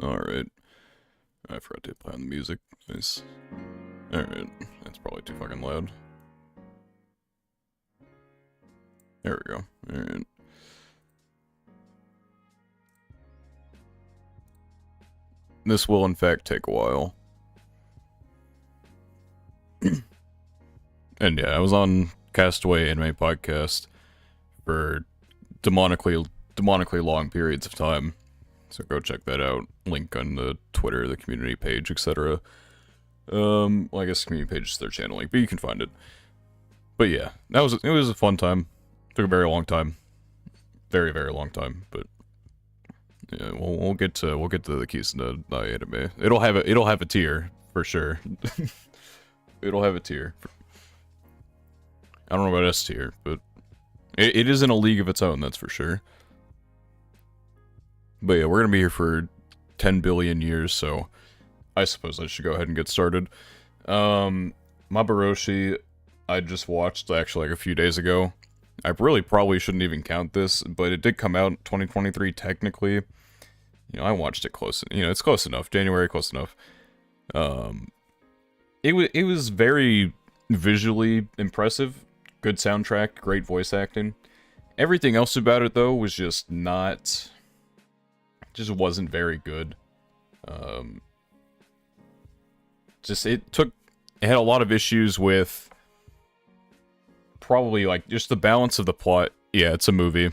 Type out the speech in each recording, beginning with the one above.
Alright. I forgot to play on the music. Nice. Alright. That's probably too fucking loud. There we go. Alright. This will, in fact, take a while. And yeah, I was on Castaway Anime Podcast for demonically long periods of time. So go check that out. Link on the Twitter, the community page, etc. Well, I guess the community page is their channel link, but you can find it. But yeah, it was a fun time. Took a very long time, very long time. But yeah, we'll get to the keys to the anime. It'll have a tier for sure. It'll have a tier. I don't know about S tier, but it is in a league of its own. That's for sure. But yeah, we're gonna be here for 10 billion years, so I suppose I should go ahead and get started. Maboroshi, I just watched actually like a few days ago. I really probably shouldn't even count this, but it did come out in 2023 technically. You know, I watched it close. You know, it's close enough. January, close enough. It was very visually impressive. Good soundtrack, great voice acting. Everything else about it though was just not. Just wasn't very good. It had a lot of issues with probably like just the balance of the plot. Yeah, it's a movie.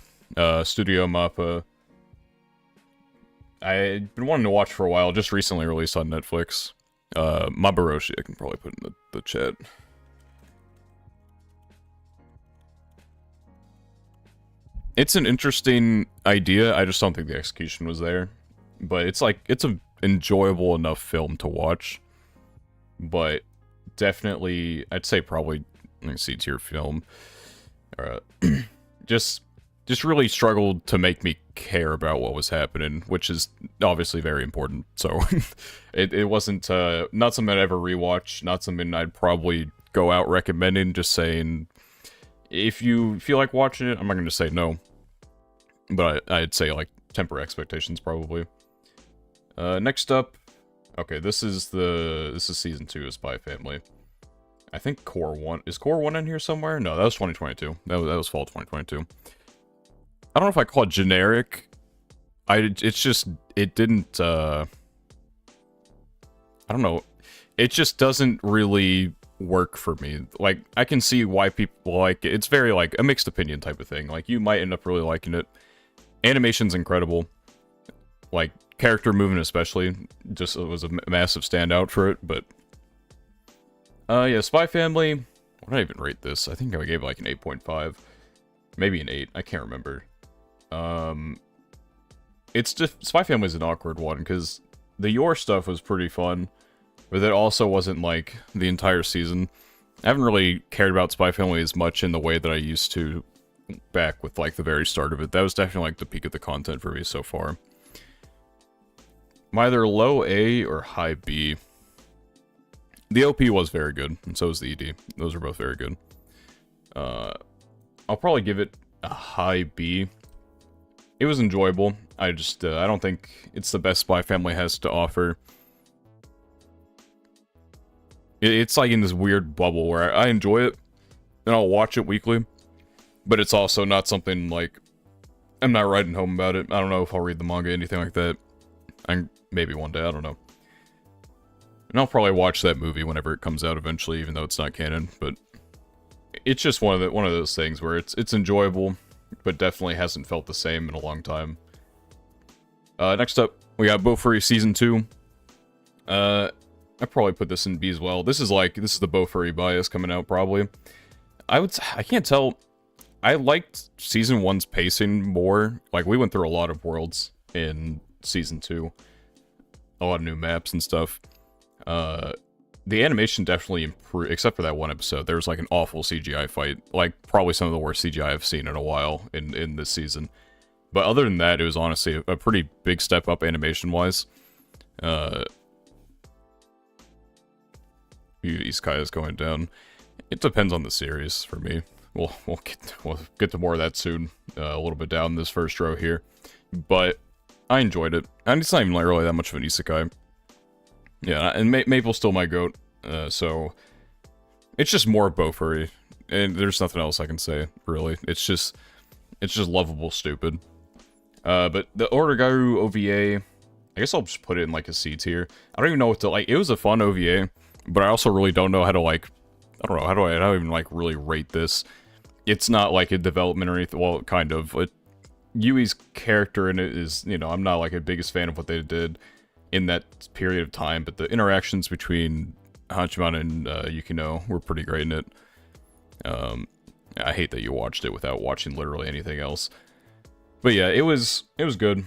Studio Mappa. I've been wanting to watch for a while, just recently released on Netflix. Maboroshi, I can probably put in the chat. It's an interesting idea, I just don't think the execution was there. But it's an enjoyable enough film to watch. But definitely, I'd say probably, C-tier film. Just really struggled to make me care about what was happening, which is obviously very important. So, it wasn't, not something I'd ever rewatch, not something I'd probably go out recommending, just saying, if you feel like watching it, I'm not going to say no. But I'd say, like, temper expectations, probably. Next up, okay, this is season 2 of Spy Family. I think Core 1, is Core 1 in here somewhere? No, that was 2022. That was fall 2022. I don't know if I call it generic. It didn't, I don't know. It just doesn't really work for me. Like, I can see why people like it. It's very, like, a mixed opinion type of thing. Like, you might end up really liking it. Animation's incredible. Like, character movement especially. Just it was a massive standout for it, but... yeah, Spy Family... What did I even rate this? I think I gave it, like, an 8.5. Maybe an 8. I can't remember. It's just... Spy Family's an awkward one, because the Yor stuff was pretty fun, but that also wasn't, like, the entire season. I haven't really cared about Spy Family as much in the way that I used to back with, like, the very start of it. That was definitely, like, the peak of the content for me so far. I'm either low A or high B. The OP was very good, and so was the ED. Those are both very good. I'll probably give it a high B. It was enjoyable. I just, I don't think it's the best Spy Family has to offer. It's like in this weird bubble where I enjoy it, and I'll watch it weekly, but it's also not something, like, I'm not writing home about it. I don't know if I'll read the manga, anything like that. Maybe one day, I don't know. And I'll probably watch that movie whenever it comes out eventually, even though it's not canon, but it's just one of those things where it's enjoyable, but definitely hasn't felt the same in a long time. Next up, we got Bofuri Season 2. I probably put this in B as well. This is the Bofuri bias coming out, probably. I can't tell. I liked Season 1's pacing more. Like, we went through a lot of worlds in Season 2. A lot of new maps and stuff. The animation definitely improved, except for that one episode. There was, like, an awful CGI fight. Like, probably some of the worst CGI I've seen in a while in this season. But other than that, it was honestly a pretty big step up animation-wise. Izukaya's going down. It depends on the series for me. We'll get to more of that soon. A little bit down this first row here. But I enjoyed it. And it's not even like really that much of an isekai. Yeah, and Maple's still my goat, so it's just more Bofuri, and there's nothing else I can say, really. It's just lovable stupid. But the Oregairu OVA, I guess I'll just put it in like a C tier. I don't even know what to, like, it was a fun OVA, but I also really don't know how to, like, I don't know, how do I even, like, really rate this? It's not like a development or anything, well, kind of. Yui's character in it is, you know, I'm not, like, a biggest fan of what they did in that period of time, but the interactions between Hachiman and Yukino were pretty great in it. I hate that you watched it without watching literally anything else. But yeah, it was good.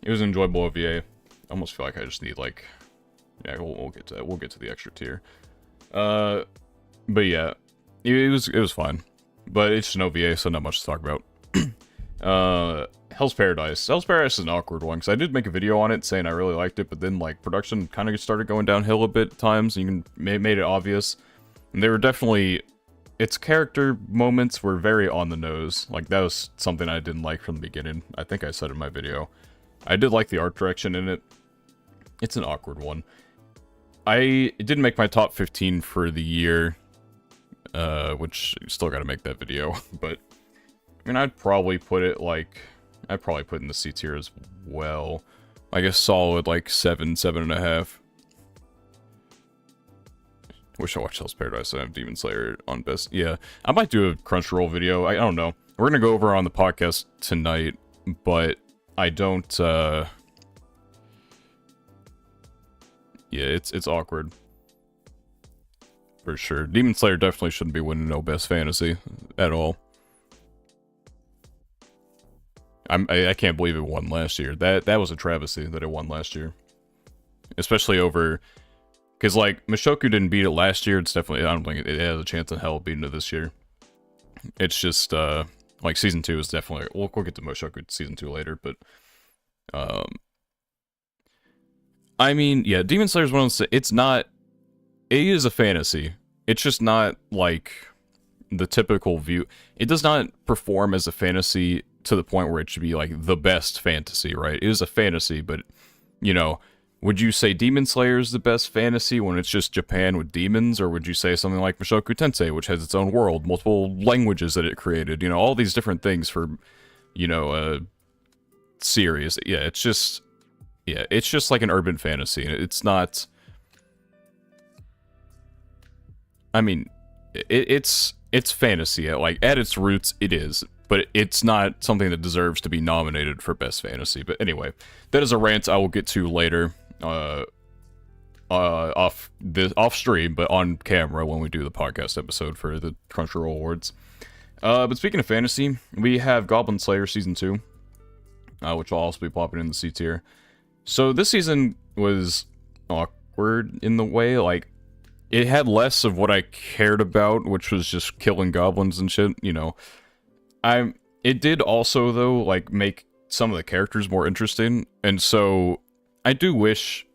It was an enjoyable OVA. I almost feel like I just need, like... Yeah, we'll get to that. We'll get to the extra tier. But yeah, it was fine. But it's just an OVA, so not much to talk about. Hell's Paradise. Hell's Paradise is an awkward one, because I did make a video on it saying I really liked it, but then, like, production kind of started going downhill a bit at times, and made it obvious. And they were definitely... Its character moments were very on the nose. Like, that was something I didn't like from the beginning. I think I said in my video. I did like the art direction in it. It's an awkward one. It didn't make my top 15 for the year, which still gotta make that video, but... I mean, I'd probably put it, like... I'd probably put it in the C tier as well. I guess solid, like, 7.5. Wish I watched Hell's Paradise and have Demon Slayer on best. Yeah, I might do a Crunchyroll video. I don't know. We're gonna go over on the podcast tonight, but I don't, yeah, it's awkward. For sure. Demon Slayer definitely shouldn't be winning no Best Fantasy at all. I can't believe it won last year. That was a travesty that it won last year. Especially over... Because, like, Mushoku didn't beat it last year. It's definitely... I don't think it has a chance in hell of beating it this year. It's just, like, Season 2 is definitely... We'll get to Mushoku Season 2 later, but... I mean, yeah, Demon Slayer is one of those... It's not... It is a fantasy. It's just not, like, the typical view... It does not perform as a fantasy to the point where it should be, like, the best fantasy, right? It is a fantasy, but, you know... Would you say Demon Slayer is the best fantasy when it's just Japan with demons? Or would you say something like Mushoku Tensei, which has its own world, multiple languages that it created, you know, all these different things for, you know, a series. Yeah, it's just like an urban fantasy. It's not... I mean, it's fantasy. Like, at its roots, it is. But it's not something that deserves to be nominated for Best Fantasy. But anyway, that is a rant I will get to later. Off stream, but on camera when we do the podcast episode for the Crunchyroll Awards. But speaking of fantasy, we have Goblin Slayer Season 2, which will also be popping in the C tier. So this season was awkward in the way, like, it had less of what I cared about, which was just killing goblins and shit, you know. It did also, though, like, make some of the characters more interesting, and so... I do wish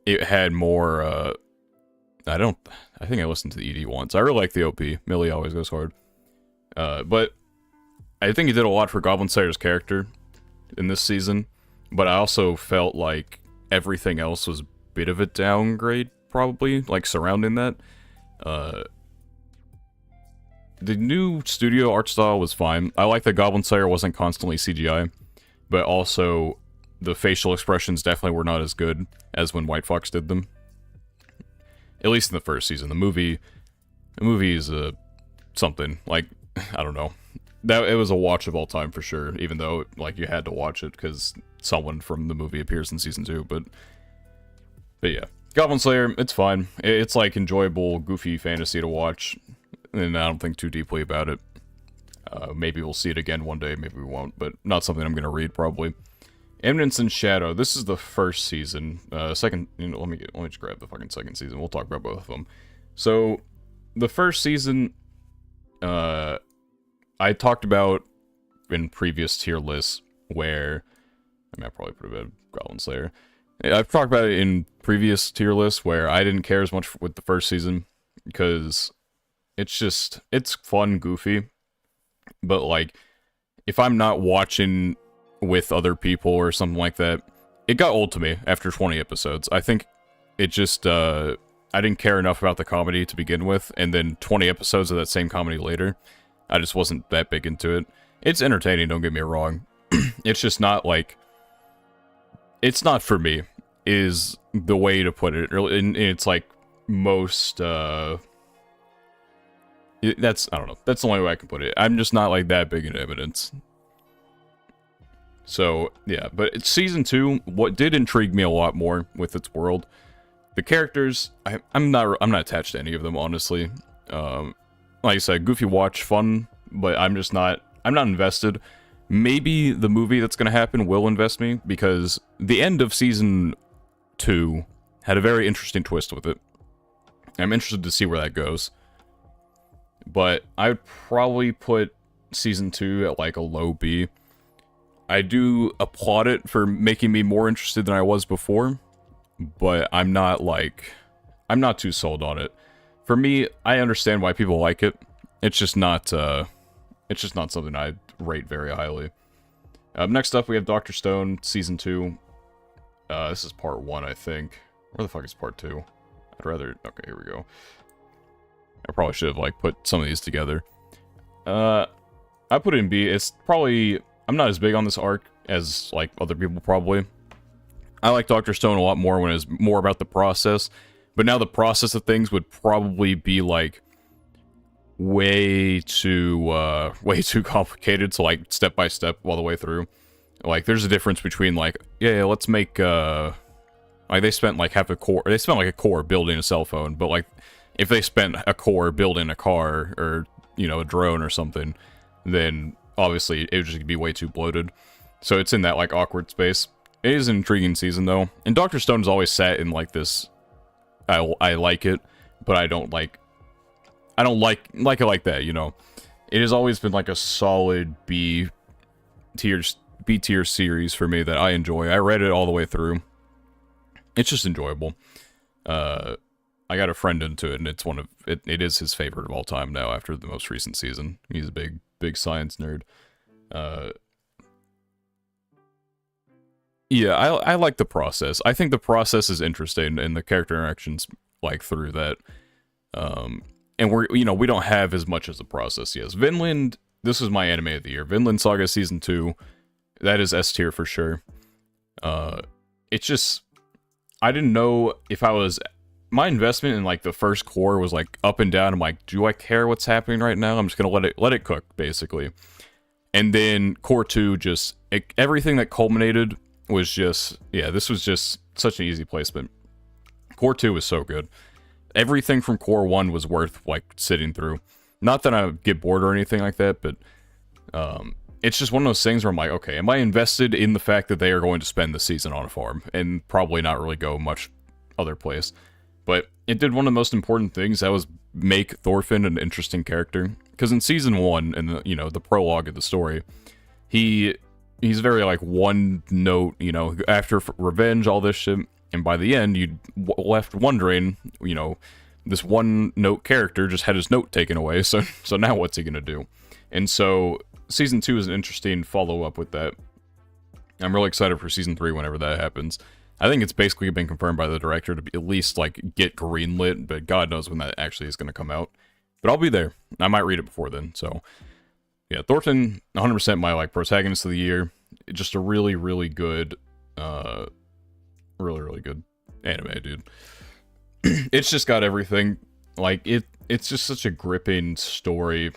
it had more, I think I listened to the ED once. I really like the OP. Millie always goes hard. But I think he did a lot for Goblin Slayer's character in this season, but I also felt like everything else was a bit of a downgrade, probably, like, surrounding that. The new studio art style was fine. I like that Goblin Slayer wasn't constantly CGI, but also... The facial expressions definitely were not as good as when White Fox did them. At least in the first season. The movie is something. Like, I don't know. It was a watch of all time for sure, even though, like, you had to watch it because someone from the movie appears in Season 2, but yeah. Goblin Slayer, it's fine. It's, like, enjoyable, goofy fantasy to watch, and I don't think too deeply about it. Maybe we'll see it again one day, maybe we won't, but not something I'm gonna read, probably. Eminence and Shadow. This is the first season. Second, you know, let me just grab the fucking second season. We'll talk about both of them. So, the first season, I talked about in previous tier lists where, I mean, I probably put about Goblin Slayer. I've talked about it in previous tier lists where I didn't care as much with the first season because it's fun, goofy, but like, if I'm not watching with other people or something like that. It got old to me after 20 episodes. I think it just, I didn't care enough about the comedy to begin with, and then 20 episodes of that same comedy later, I just wasn't that big into it. It's entertaining, don't get me wrong. It's just not like, it's not for me, is the way to put it. And it's like most, that's, I don't know, that's the only way I can put it. I'm just not like that big into Evidence. So, yeah, but it's season 2, what did intrigue me a lot more with its world, the characters, I'm not attached to any of them, honestly. Like I said, goofy watch, fun, but I'm not invested. Maybe the movie that's gonna happen will invest me, because the end of season 2 had a very interesting twist with it. I'm interested to see where that goes. But I would probably put season 2 at like a low B. I do applaud it for making me more interested than I was before, but I'm not too sold on it. For me, I understand why people like it. It's just not something I rate very highly. Next up, we have Dr. Stone, season 2. This is part 1, I think. Where the fuck is part 2? I'd rather, okay, here we go. I probably should have, like, put some of these together. I put it in B. It's probably, I'm not as big on this arc as, like, other people probably. I like Dr. Stone a lot more when it's more about the process. But now the process of things would probably be, like, way too complicated to, like, step by step all the way through. Like, there's a difference between, like, yeah, let's make, like, they spent, like, like, a core building a cell phone, but, like, if they spent a core building a car, or, you know, a drone or something, then, obviously, it would just be way too bloated. So it's in that, like, awkward space. It is an intriguing season, though. And Dr. Stone's always sat in, like, this, I like it, but I don't like it like that, you know? It has always been, like, a solid B tier series for me that I enjoy. I read it all the way through. It's just enjoyable. I got a friend into it, and it's it is his favorite of all time now after the most recent season. He's a big science nerd. Yeah, I like the process. I think the process is interesting, and the character interactions, like, through that. And we don't have as much as the process. Yes, Vinland, this is my anime of the year. Vinland Saga Season 2, that is S tier for sure. It's just, I didn't know if my investment in, like, the first core was, like, up and down. I'm like, do I care what's happening right now? I'm just gonna let it cook, basically. And then core 2, just, everything that culminated was just, yeah, this was just such an easy placement. Core 2 was so good. Everything from core 1 was worth, like, sitting through. Not that I get bored or anything like that, but it's just one of those things where I'm like, okay, am I invested in the fact that they are going to spend the season on a farm and probably not really go much other place? But it did one of the most important things, that was make Thorfinn an interesting character. Because in season 1, in the, you know, the prologue of the story, he's very, like, one note, you know, after revenge, all this shit. And by the end, you left wondering, you know, this one note character just had his note taken away, so now what's he gonna do? And so season 2 is an interesting follow-up with that. I'm really excited for season 3 whenever that happens. I think it's basically been confirmed by the director to at least, like, get greenlit, but God knows when that actually is gonna come out. But I'll be there. I might read it before then, so. Yeah, Thorfinn, 100% my, like, protagonist of the year. Just a really, really good, really good anime, dude. It's just got everything. Like, it's just such a gripping story.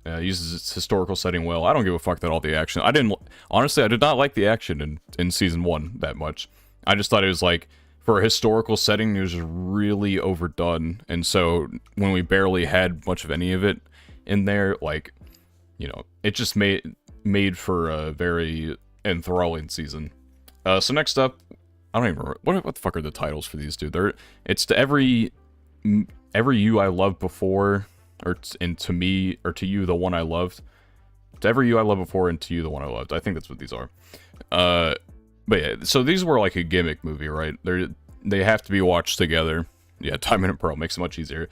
Uses its historical setting well. I don't give a fuck that all the action. Honestly, I did not like the action in season 1 that much. I just thought it was, like, for a historical setting, it was just really overdone. And so, when we barely had much of any of it in there, like, you know, it just made for a very enthralling season. So next up, I don't even remember, what the fuck are the titles for these, dude? It's to every you I loved before, and to me, or to you, the one I loved. To every you I loved before, and to you, the one I loved. I think that's what these are. But yeah, so these were like a gimmick movie, right? They have to be watched together. Yeah, Time and Pearl makes it much easier.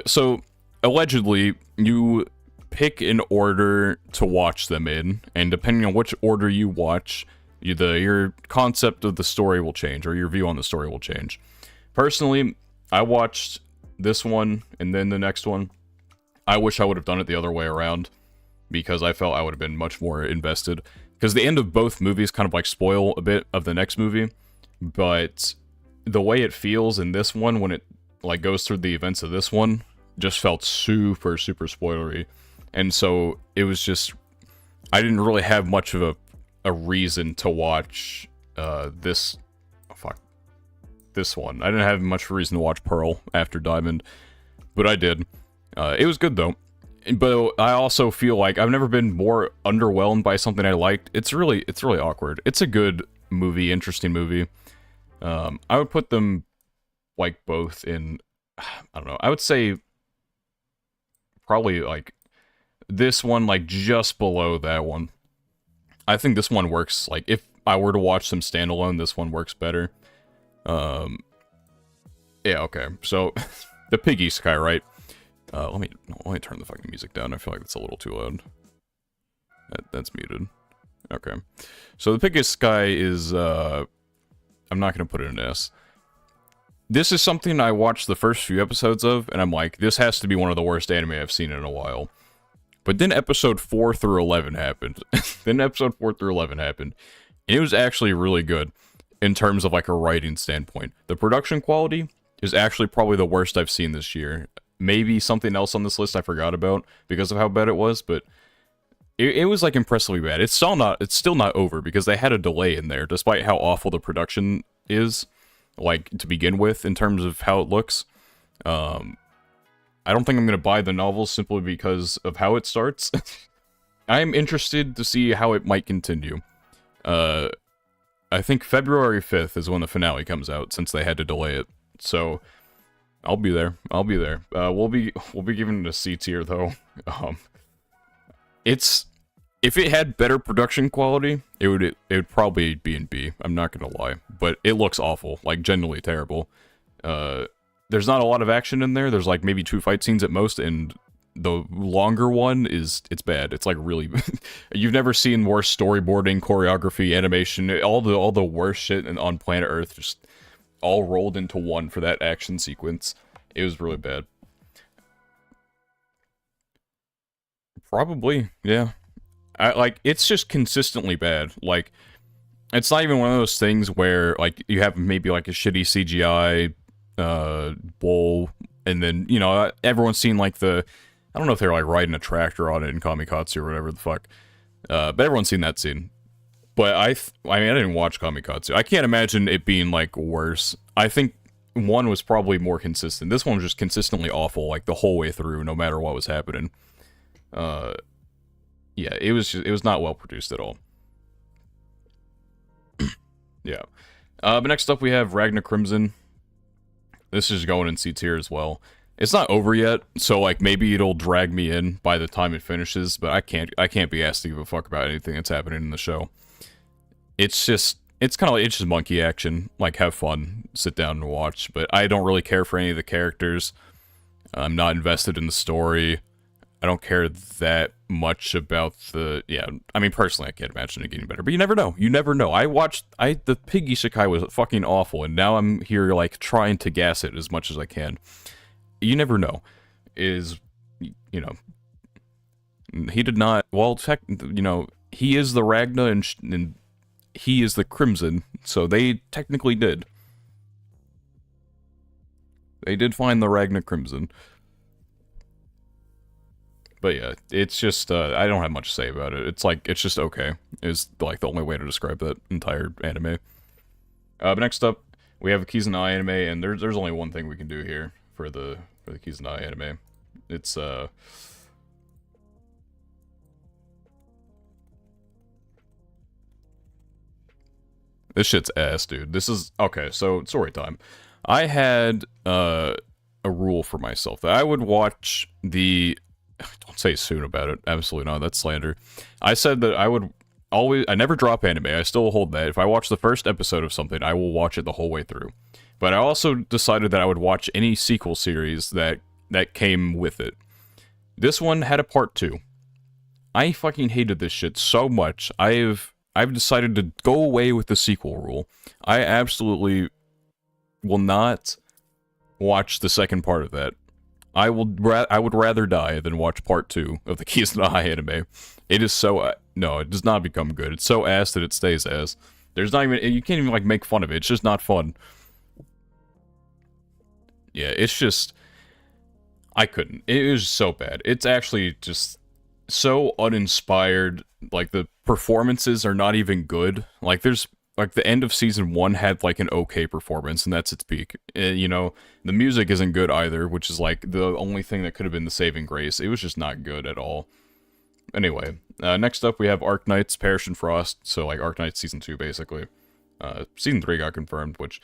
So, allegedly, you pick an order to watch them in, and depending on which order you watch, your concept of the story will change, or your view on the story will change. Personally, I watched this one and then the next one. I wish I would have done it the other way around, because I felt I would have been much more invested. Because the end of both movies kind of like spoil a bit of the next movie, but the way it feels in this one when it like goes through the events of this one just felt super, super spoilery. And so it was just, I didn't really have much of a reason to watch this one. I didn't have much reason to watch Pearl after Diamond, but I did. It was good though. But I also feel like I've never been more underwhelmed by something I liked. It's really awkward. It's a good movie, interesting movie. I would put them like both in, I don't know, I would say probably like this one like just below that one. I think this one works, like if I were to watch them standalone, this one works better. Yeah, okay. So the Pig Isekai, right? Let me turn the fucking music down. I feel like it's a little too loud. That's muted. Okay. So the Pig Isekai is I'm not gonna put it in S. This is something I watched the first few episodes of, and I'm like, this has to be one of the worst anime I've seen in a while. But then episode 4 through 11 happened. And it was actually really good in terms of like a writing standpoint. The production quality is actually probably the worst I've seen this year. Maybe something else on this list I forgot about because of how bad it was, but it was like impressively bad. It's still not over because they had a delay in there, despite how awful the production is, like to begin with in terms of how it looks. I don't think I'm gonna buy the novel simply because of how it starts. I'm interested to see how it might continue. I think February 5th is when the finale comes out, since they had to delay it. So I'll be there. We'll be giving it a C tier though. If it had better production quality, it would probably be in B. I'm not gonna lie, but it looks awful, like genuinely terrible. There's not a lot of action in there. There's like maybe 2 fight scenes at most, and the longer one it's bad. It's like really you've never seen worse storyboarding, choreography, animation, all the worst shit on planet Earth just all rolled into one for that action sequence. It was really bad. Probably, yeah. It's just consistently bad. Like, it's not even one of those things where, like, you have maybe, like, a shitty CGI, bull, and then, you know, everyone's seen, like, I don't know if they're, like, riding a tractor on it in Kamikatsu or whatever the fuck, but everyone's seen that scene. But I mean, I didn't watch Kamikatsu. I can't imagine it being, like, worse. I think one was probably more consistent. This one was just consistently awful, like, the whole way through, no matter what was happening. Yeah, it was not well produced at all. Yeah. But next up we have Ragna Crimson. This is going in C tier as well. It's not over yet, so like maybe it'll drag me in by the time it finishes, but I can't be asked to give a fuck about anything that's happening in the show. It's kind of like, it's just monkey action, like have fun, sit down and watch, but I don't really care for any of the characters. I'm not invested in the story. I don't care that much about yeah, I mean, personally, I can't imagine it getting better, but you never know. You never know. The Pig Isekai was fucking awful, and now I'm here, like, trying to gas it as much as I can. You never know. You know, he did not, well, you know, he is the Ragna, and he is the Crimson, so they technically did. They did find the Ragna Crimson. But yeah, it's just, I don't have much to say about it. It's just okay, is like the only way to describe that entire anime. But next up, we have a Kizuna anime, and there's only one thing we can do here for the Kizuna anime. It's, this shit's ass, dude. This is, okay, so, story time. I had, a rule for myself that I would watch don't say soon about it. Absolutely not. That's slander. I said that I never drop anime. I still hold that. If I watch the first episode of something, I will watch it the whole way through. But I also decided that I would watch any sequel series that came with it. This one had a part 2. I fucking hated this shit so much. I've decided to go away with the sequel rule. I absolutely will not watch the second part of that. I would rather die than watch part 2 of the Keys to the High anime. It is so no, it does not become good. It's so ass that it stays ass. There's not even, you can't even like make fun of it. It's just not fun. Yeah, it's just, I couldn't. It was so bad. It's actually just so uninspired. Like, the performances are not even good. Like, there's, like, the end of season 1 had, like, an okay performance, and that's its peak. You know, the music isn't good either, which is, like, the only thing that could have been the saving grace. It was just not good at all. Anyway, next up we have Arknights, Perish in Frost, so, like, Arknights Season 2, basically. Season 3 got confirmed, which,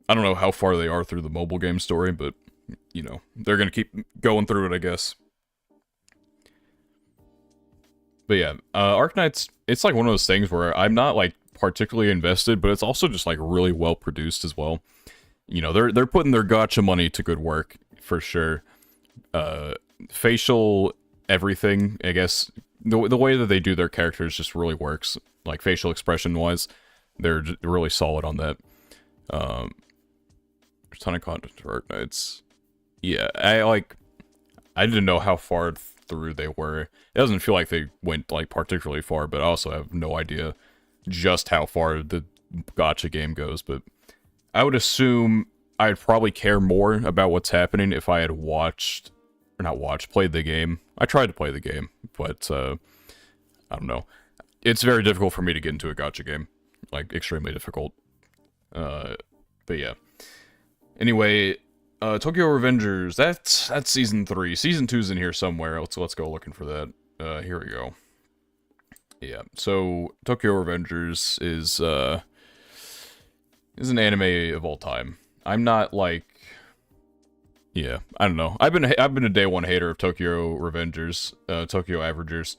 I don't know how far they are through the mobile game story, but, you know, they're gonna keep going through it, I guess. But yeah, Arknights, it's like one of those things where I'm not, like, particularly invested, but it's also just, like, really well produced as well. You know, they're putting their gacha money to good work, for sure. Facial everything, I guess, the way that they do their characters just really works. Like, facial expression-wise, they're really solid on that. There's a ton of content for Arknights. Yeah, I didn't know how far through they were. It doesn't feel like they went, like, particularly far, but I also have no idea just how far the gacha game goes, but I would assume I'd probably care more about what's happening if I had played the game. I tried to play the game, but, I don't know. It's very difficult for me to get into a gacha game. Like, extremely difficult. But yeah. Anyway, Tokyo Revengers, that's Season 3. Season 2's in here somewhere. Let's go looking for that. Here we go. Yeah, so Tokyo Revengers is an anime of all time. I'm not like, yeah, I don't know. I've been a day one hater of Tokyo Revengers, Tokyo Avengers.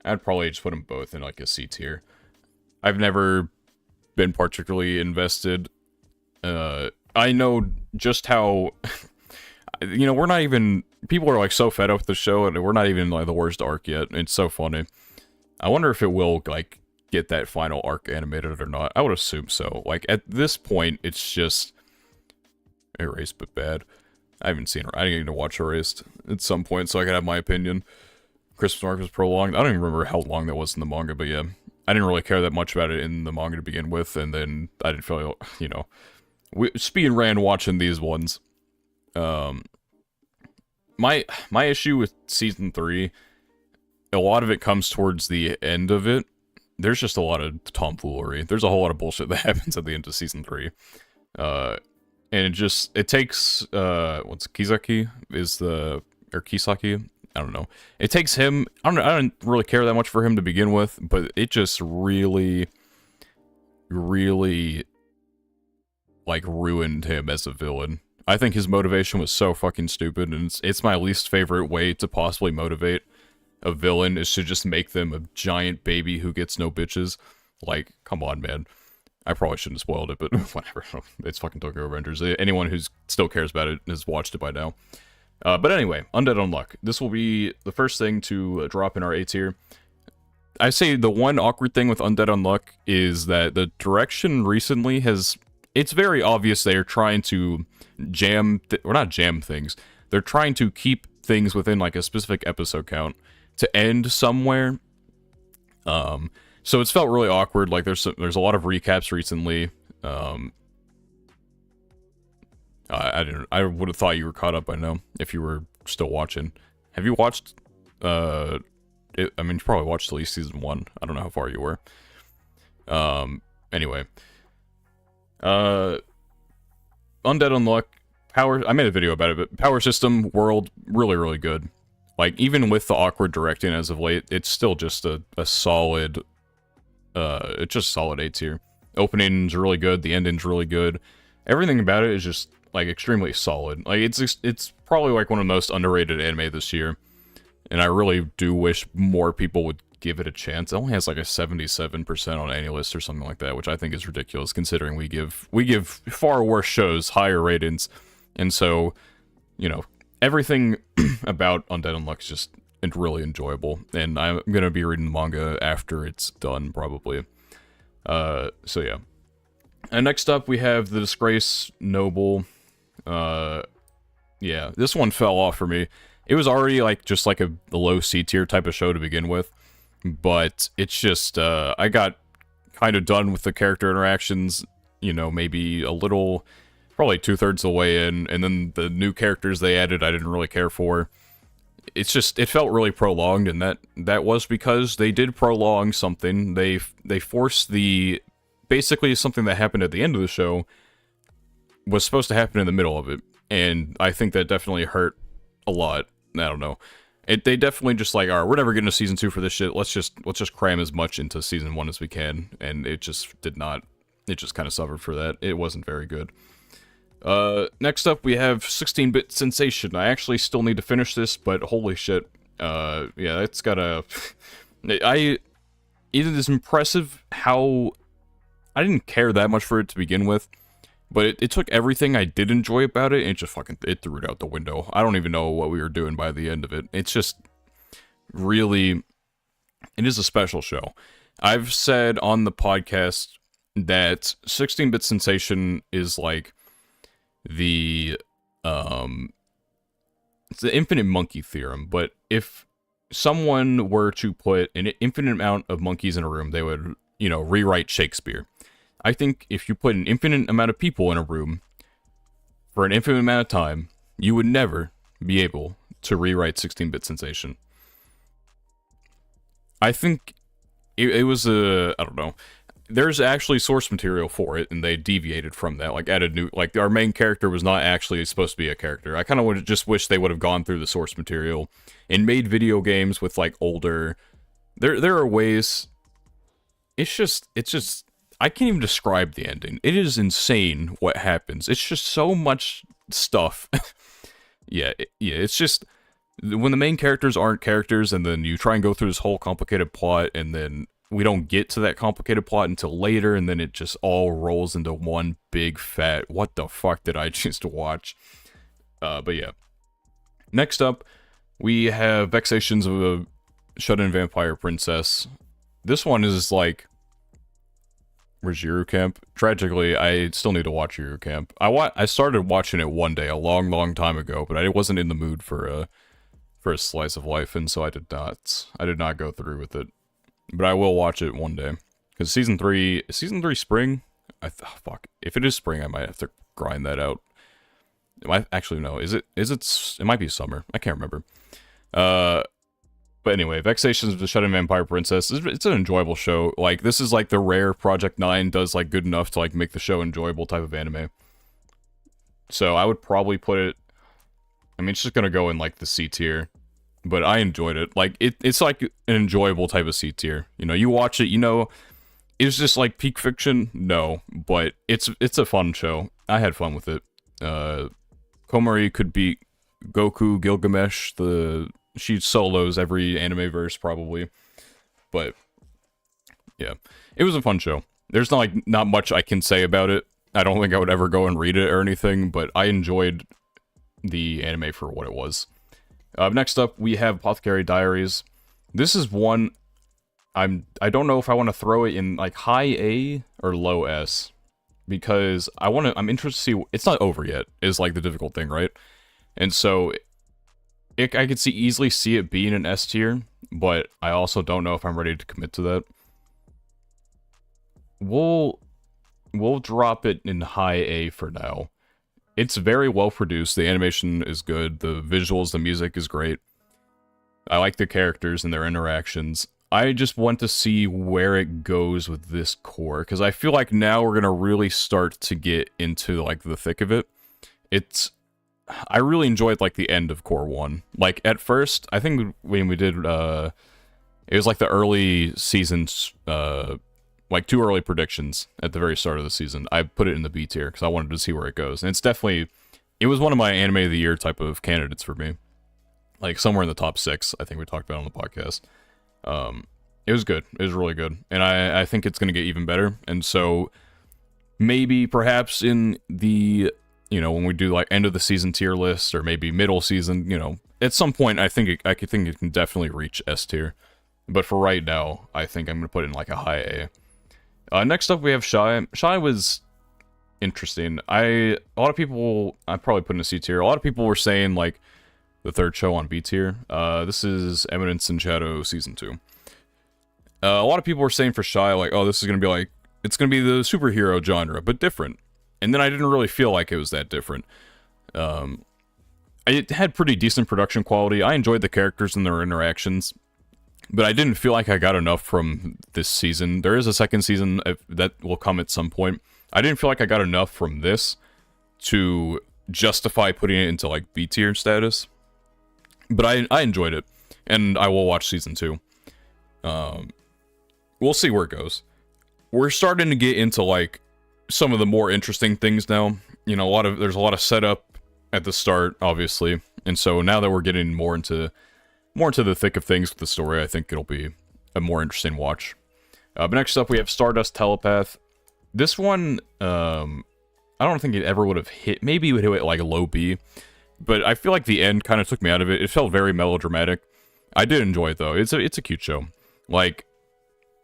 I'd probably just put them both in like a C tier. I've never been particularly invested. I know just how, you know, we're not even, people are like so fed up with the show, and we're not even like the worst arc yet. It's so funny. I wonder if it will, like, get that final arc animated or not. I would assume so. Like, at this point, it's just Erased but bad. I haven't seen, I need to watch Erased at some point so I can have my opinion. Christmas arc was prolonged. I don't even remember how long that was in the manga, but yeah. I didn't really care that much about it in the manga to begin with, and then I didn't feel, you know, speed ran watching these ones. My issue with Season 3, a lot of it comes towards the end of it. There's just a lot of tomfoolery. There's a whole lot of bullshit that happens at the end of Season 3. And it takes, what's Kisaki or Kisaki? I don't know. It takes him, I don't really care that much for him to begin with, but it just really, really, like, ruined him as a villain. I think his motivation was so fucking stupid, and it's my least favorite way to possibly motivate a villain, is to just make them a giant baby who gets no bitches. Like, come on, man. I probably shouldn't have spoiled it, but whatever. It's fucking Tokyo Revengers. Anyone who still cares about it has watched it by now. But anyway, Undead Unluck. This will be the first thing to drop in our A tier. I say the one awkward thing with Undead Unluck is that the direction recently has... It's very obvious they are trying to or not jam things. They're trying to keep things within, like, a specific episode count to end somewhere. So it's felt really awkward. Like, there's a lot of recaps recently. I would have thought you were caught up by now if you were still watching. Have you watched, I mean, you probably watched at least Season 1. I don't know how far you were. Anyway. Undead Unluck, I made a video about it, but Power System, World, really, really good. Like, even with the awkward directing as of late, it's still just a solid, it's just solid A tier. Opening's really good, the ending's really good. Everything about it is just, like, extremely solid. Like, it's probably, like, one of the most underrated anime this year. And I really do wish more people would give it a chance. It only has, like, a 77% on AniList or something like that, which I think is ridiculous, considering we give far worse shows higher ratings. And so, you know, everything about Undead Unluck is just really enjoyable, and I'm gonna be reading the manga after it's done, probably. So yeah. And next up, we have The Disgrace Noble. Yeah, this one fell off for me. It was already, like, just like a low C-tier type of show to begin with, but it's just, I got kind of done with the character interactions, you know, maybe a little, probably 2/3 of the way in, and then the new characters they added I didn't really care for. It's just, it felt really prolonged, and that was because they did prolong something. They forced basically something that happened at the end of the show was supposed to happen in the middle of it, and I think that definitely hurt a lot. I don't know. They definitely just like, alright, we're never getting a season 2 for this shit. Let's just cram as much into season 1 as we can, and it just did not. It just kind of suffered for that. It wasn't very good. Next up, we have 16-Bit Sensation. I actually still need to finish this, but holy shit. Yeah, it's got a... It is impressive how... I didn't care that much for it to begin with, but it took everything I did enjoy about it, and it threw it out the window. I don't even know what we were doing by the end of it. It's just really... It is a special show. I've said on the podcast that 16-Bit Sensation is like... it's the infinite monkey theorem, but if someone were to put an infinite amount of monkeys in a room, they would, you know, rewrite Shakespeare. I think if you put an infinite amount of people in a room for an infinite amount of time, you would never be able to rewrite 16-Bit Sensation. I think it was I don't know. There's actually source material for it, and they deviated from that. Like, added new... Like, our main character was not actually supposed to be a character. I kind of would just wish they would have gone through the source material and made video games with, like, older... There are ways... It's just... I can't even describe the ending. It is insane what happens. It's just so much stuff. Yeah, it's just... When the main characters aren't characters, and then you try and go through this whole complicated plot, and then... We don't get to that complicated plot until later, and then it just all rolls into one big fat, what the fuck did I just watch? But yeah. Next up, we have Vexations of a Shut-In Vampire Princess. This one is like... Where's Yuru Camp? Tragically, I still need to watch Yuru Camp. I started watching it one day, a long, long time ago, but I wasn't in the mood for a slice of life, and so I did not go through with it. But I will watch it one day. Because season 3 spring? Fuck. If it is spring, I might have to grind that out. Actually, no. It might be summer. I can't remember. But anyway, Vexations of the Shut-In Vampire Princess. It's an enjoyable show. Like, this is like the rare Project 9 does like good enough to like make the show enjoyable type of anime. So I would probably put it... I mean, it's just gonna go in like the C tier. But I enjoyed it. Like, it's like an enjoyable type of C tier. You know, you watch it, you know, it's just like peak fiction? No, but it's a fun show. I had fun with it. Komari could beat Goku, Gilgamesh, she solos every anime verse, probably. But, yeah. It was a fun show. There's not much I can say about it. I don't think I would ever go and read it or anything, but I enjoyed the anime for what it was. Next up, we have Apothecary Diaries. This is one... I don't know if I want to throw it in, like, high A or low S. Because I'm interested to see... It's not over yet, is, like, the difficult thing, right? And so... I could easily see it being an S tier, but I also don't know if I'm ready to commit to that. We'll drop it in high A for now. It's very well produced, the animation is good, the visuals, the music is great. I like the characters and their interactions. I just want to see where it goes with this core, because I feel like now we're gonna really start to get into, like, the thick of it. I really enjoyed, like, the end of Core 1. Like, at first, I think when we did, it was like the early seasons, like 2 early predictions at the very start of the season. I put it in the B tier because I wanted to see where it goes. And it was one of my anime of the year type of candidates for me. Like somewhere in the top 6, I think we talked about on the podcast. It was good. It was really good. And I think it's going to get even better. And so maybe perhaps in the when we do like end of the season tier lists or maybe middle season, at some point I think I could think it can definitely reach S tier. But for right now, I think I'm gonna put it in like a high A. Next up we have Shy. Shy was interesting. A lot of people, I probably put in a C tier. A lot of people were saying like the third show on B tier. This is Eminence in Shadow season 2. A lot of people were saying for Shy like, oh, this is gonna be like, it's gonna be the superhero genre, but different. And then I didn't really feel like it was that different. It had pretty decent production quality. I enjoyed the characters and their interactions, but I didn't feel like I got enough from this season. There is a second season that will come at some point. I didn't feel like I got enough from this to justify putting it into like B tier status. But I enjoyed it, and I will watch season 2. We'll see where it goes. We're starting to get into like some of the more interesting things now. There's a lot of setup at the start, obviously, and so now that we're getting more into the thick of things with the story, I think it'll be a more interesting watch. But next up, we have Stardust Telepath. This one, I don't think it ever would have hit. Maybe it would hit like a low B, but I feel like the end kind of took me out of it. It felt very melodramatic. I did enjoy it though. It's a cute show. Like,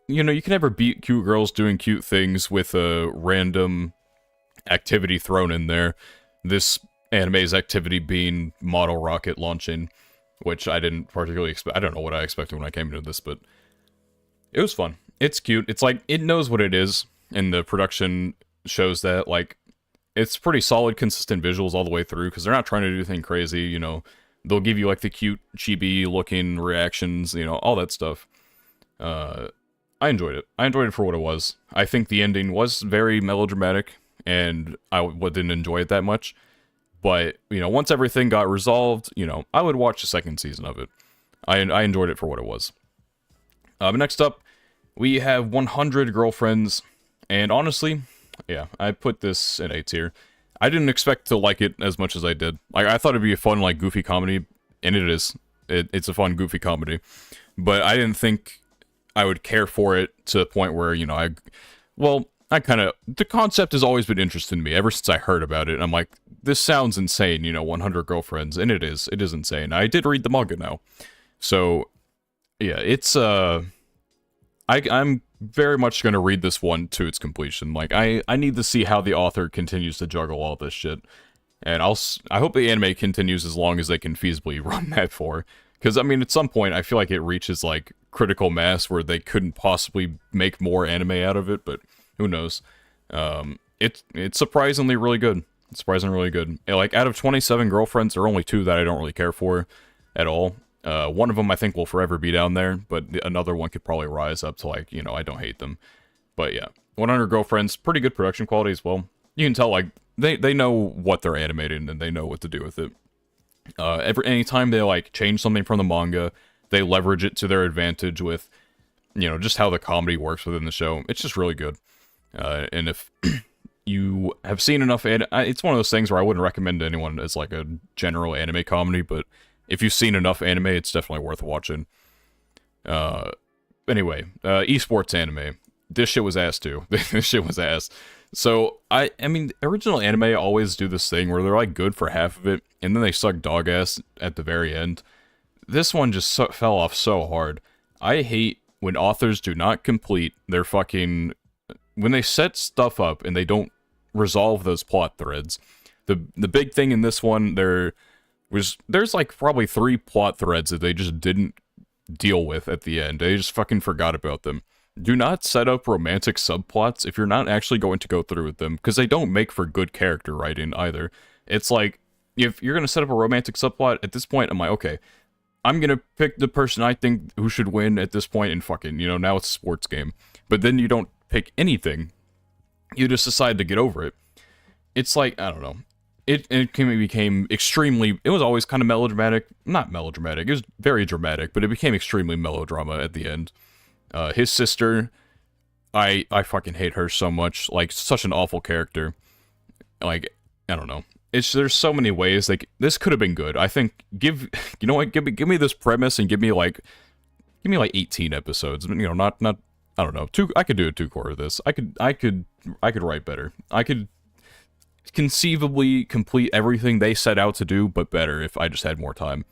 you can never beat cute girls doing cute things with a random activity thrown in there. This anime's activity being model rocket launching, which I didn't particularly expect. I don't know what I expected when I came into this, but it was fun. It's cute. It's like, it knows what it is, and the production shows that. Like, it's pretty solid, consistent visuals all the way through, because they're not trying to do anything crazy, They'll give you, like, the cute, chibi-looking reactions, all that stuff. I enjoyed it. I enjoyed it for what it was. I think the ending was very melodramatic, and I didn't enjoy it that much. But, once everything got resolved, I would watch the second season of it. I enjoyed it for what it was. But next up, we have 100 Girlfriends, and honestly, yeah, I put this in A tier. I didn't expect to like it as much as I did. Like, I thought it'd be a fun, like, goofy comedy, and it is. It's a fun, goofy comedy. But I didn't think I would care for it to the point where, the concept has always been interesting to me ever since I heard about it. I'm like, this sounds insane, 100 Girlfriends, and it is insane. I did read the manga now. So, yeah, it's, I'm very much going to read this one to its completion. Like, I need to see how the author continues to juggle all this shit. And I hope the anime continues as long as they can feasibly run that for. Because, at some point, I feel like it reaches, like, critical mass where they couldn't possibly make more anime out of it, but who knows. It's surprisingly really good. It's surprisingly really good. Like, out of 27 Girlfriends, there are only 2 that I don't really care for at all. One of them I think will forever be down there, but another one could probably rise up to, like, I don't hate them. But yeah, 100 Girlfriends, pretty good production quality as well. You can tell, like, they know what they're animating and they know what to do with it. Anytime they, like, change something from the manga, they leverage it to their advantage with, just how the comedy works within the show. It's just really good. And if you have seen enough, it's one of those things where I wouldn't recommend to anyone as, like, a general anime comedy, but if you've seen enough anime, it's definitely worth watching. Anyway, esports anime. This shit was ass, too. This shit was ass. So, original anime always do this thing where they're, like, good for half of it, and then they suck dog ass at the very end. This one just fell off so hard. I hate when authors do not complete their fucking... When they set stuff up and they don't resolve those plot threads. The big thing in this one, there's like probably 3 plot threads that they just didn't deal with at the end. They just fucking forgot about them. Do not set up romantic subplots if you're not actually going to go through with them, because they don't make for good character writing either. It's like, if you're going to set up a romantic subplot, at this point, I'm like, okay, I'm going to pick the person I think who should win at this point, and fucking, now it's a sports game. But then you don't pick anything. You just decide to get over it. It's like, I don't know. It became extremely... It was always kind of melodramatic. Not melodramatic. It was very dramatic, but it became extremely melodrama at the end. His sister... I fucking hate her so much. Like, such an awful character. Like, I don't know. There's so many ways. Like, this could have been good. I think, you know what? Give me this premise and give me like 18 episodes. Not I don't know. I could do a 2-core of this. I could write better. conceivably complete everything they set out to do, but better if I just had more time.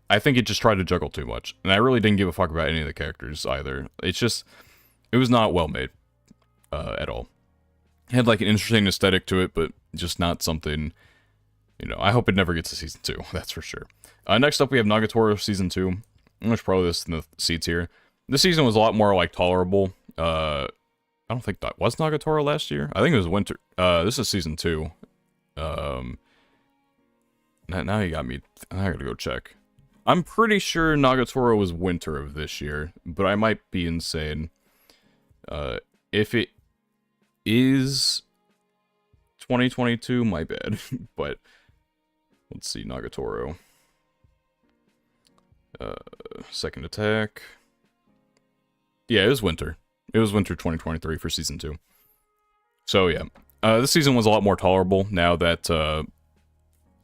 I think it just tried to juggle too much, and I really didn't give a fuck about any of the characters either. It's just, it was not well made at all. It had like an interesting aesthetic to it, but just not something, you know, I hope it never gets to season 2, that's for sure. Next up, we have Nagatoro season 2. There's probably this in the C tier. This season was a lot more like tolerable. I don't think that was Nagatoro last year. I think it was winter. This is season 2. Now you got me. I gotta go check. I'm pretty sure Nagatoro was winter of this year, but I might be insane. If it is 2022, my bad. But let's see, Nagatoro. Second attack. Yeah, it was winter. It was winter 2023 for season 2. So yeah, this season was a lot more tolerable now that I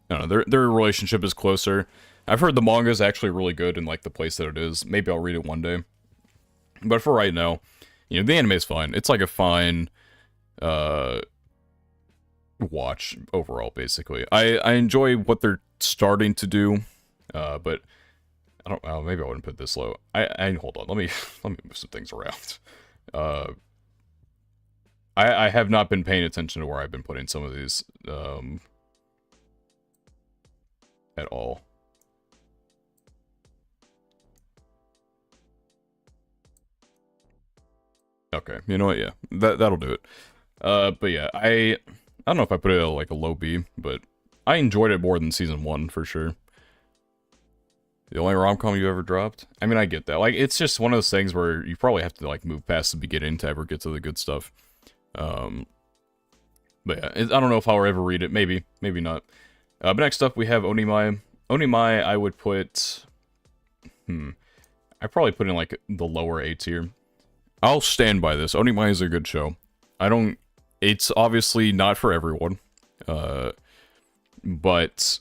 don't know, their relationship is closer. I've heard the manga is actually really good in like the place that it is. Maybe I'll read it one day. But for right now, you know, the anime is fine. It's like a fine watch overall, basically. I enjoy what they're starting to do, but I don't know, maybe I wouldn't put this low. I hold on, let me move some things around. I have not been paying attention to where I've been putting some of these at all. Okay, you know what? Yeah, that'll do it. But yeah, I don't know if I put it at like a low B, but I enjoyed it more than season 1 for sure. The only rom-com you ever dropped? I mean, I get that. Like, it's just one of those things where you probably have to like move past the beginning to ever get to the good stuff. But yeah, I don't know if I'll ever read it. Maybe, maybe not. But next up we have Onimai. Onimai, I would put. I probably put in like the lower A tier. I'll stand by this. Onimai is a good show. It's obviously not for everyone. But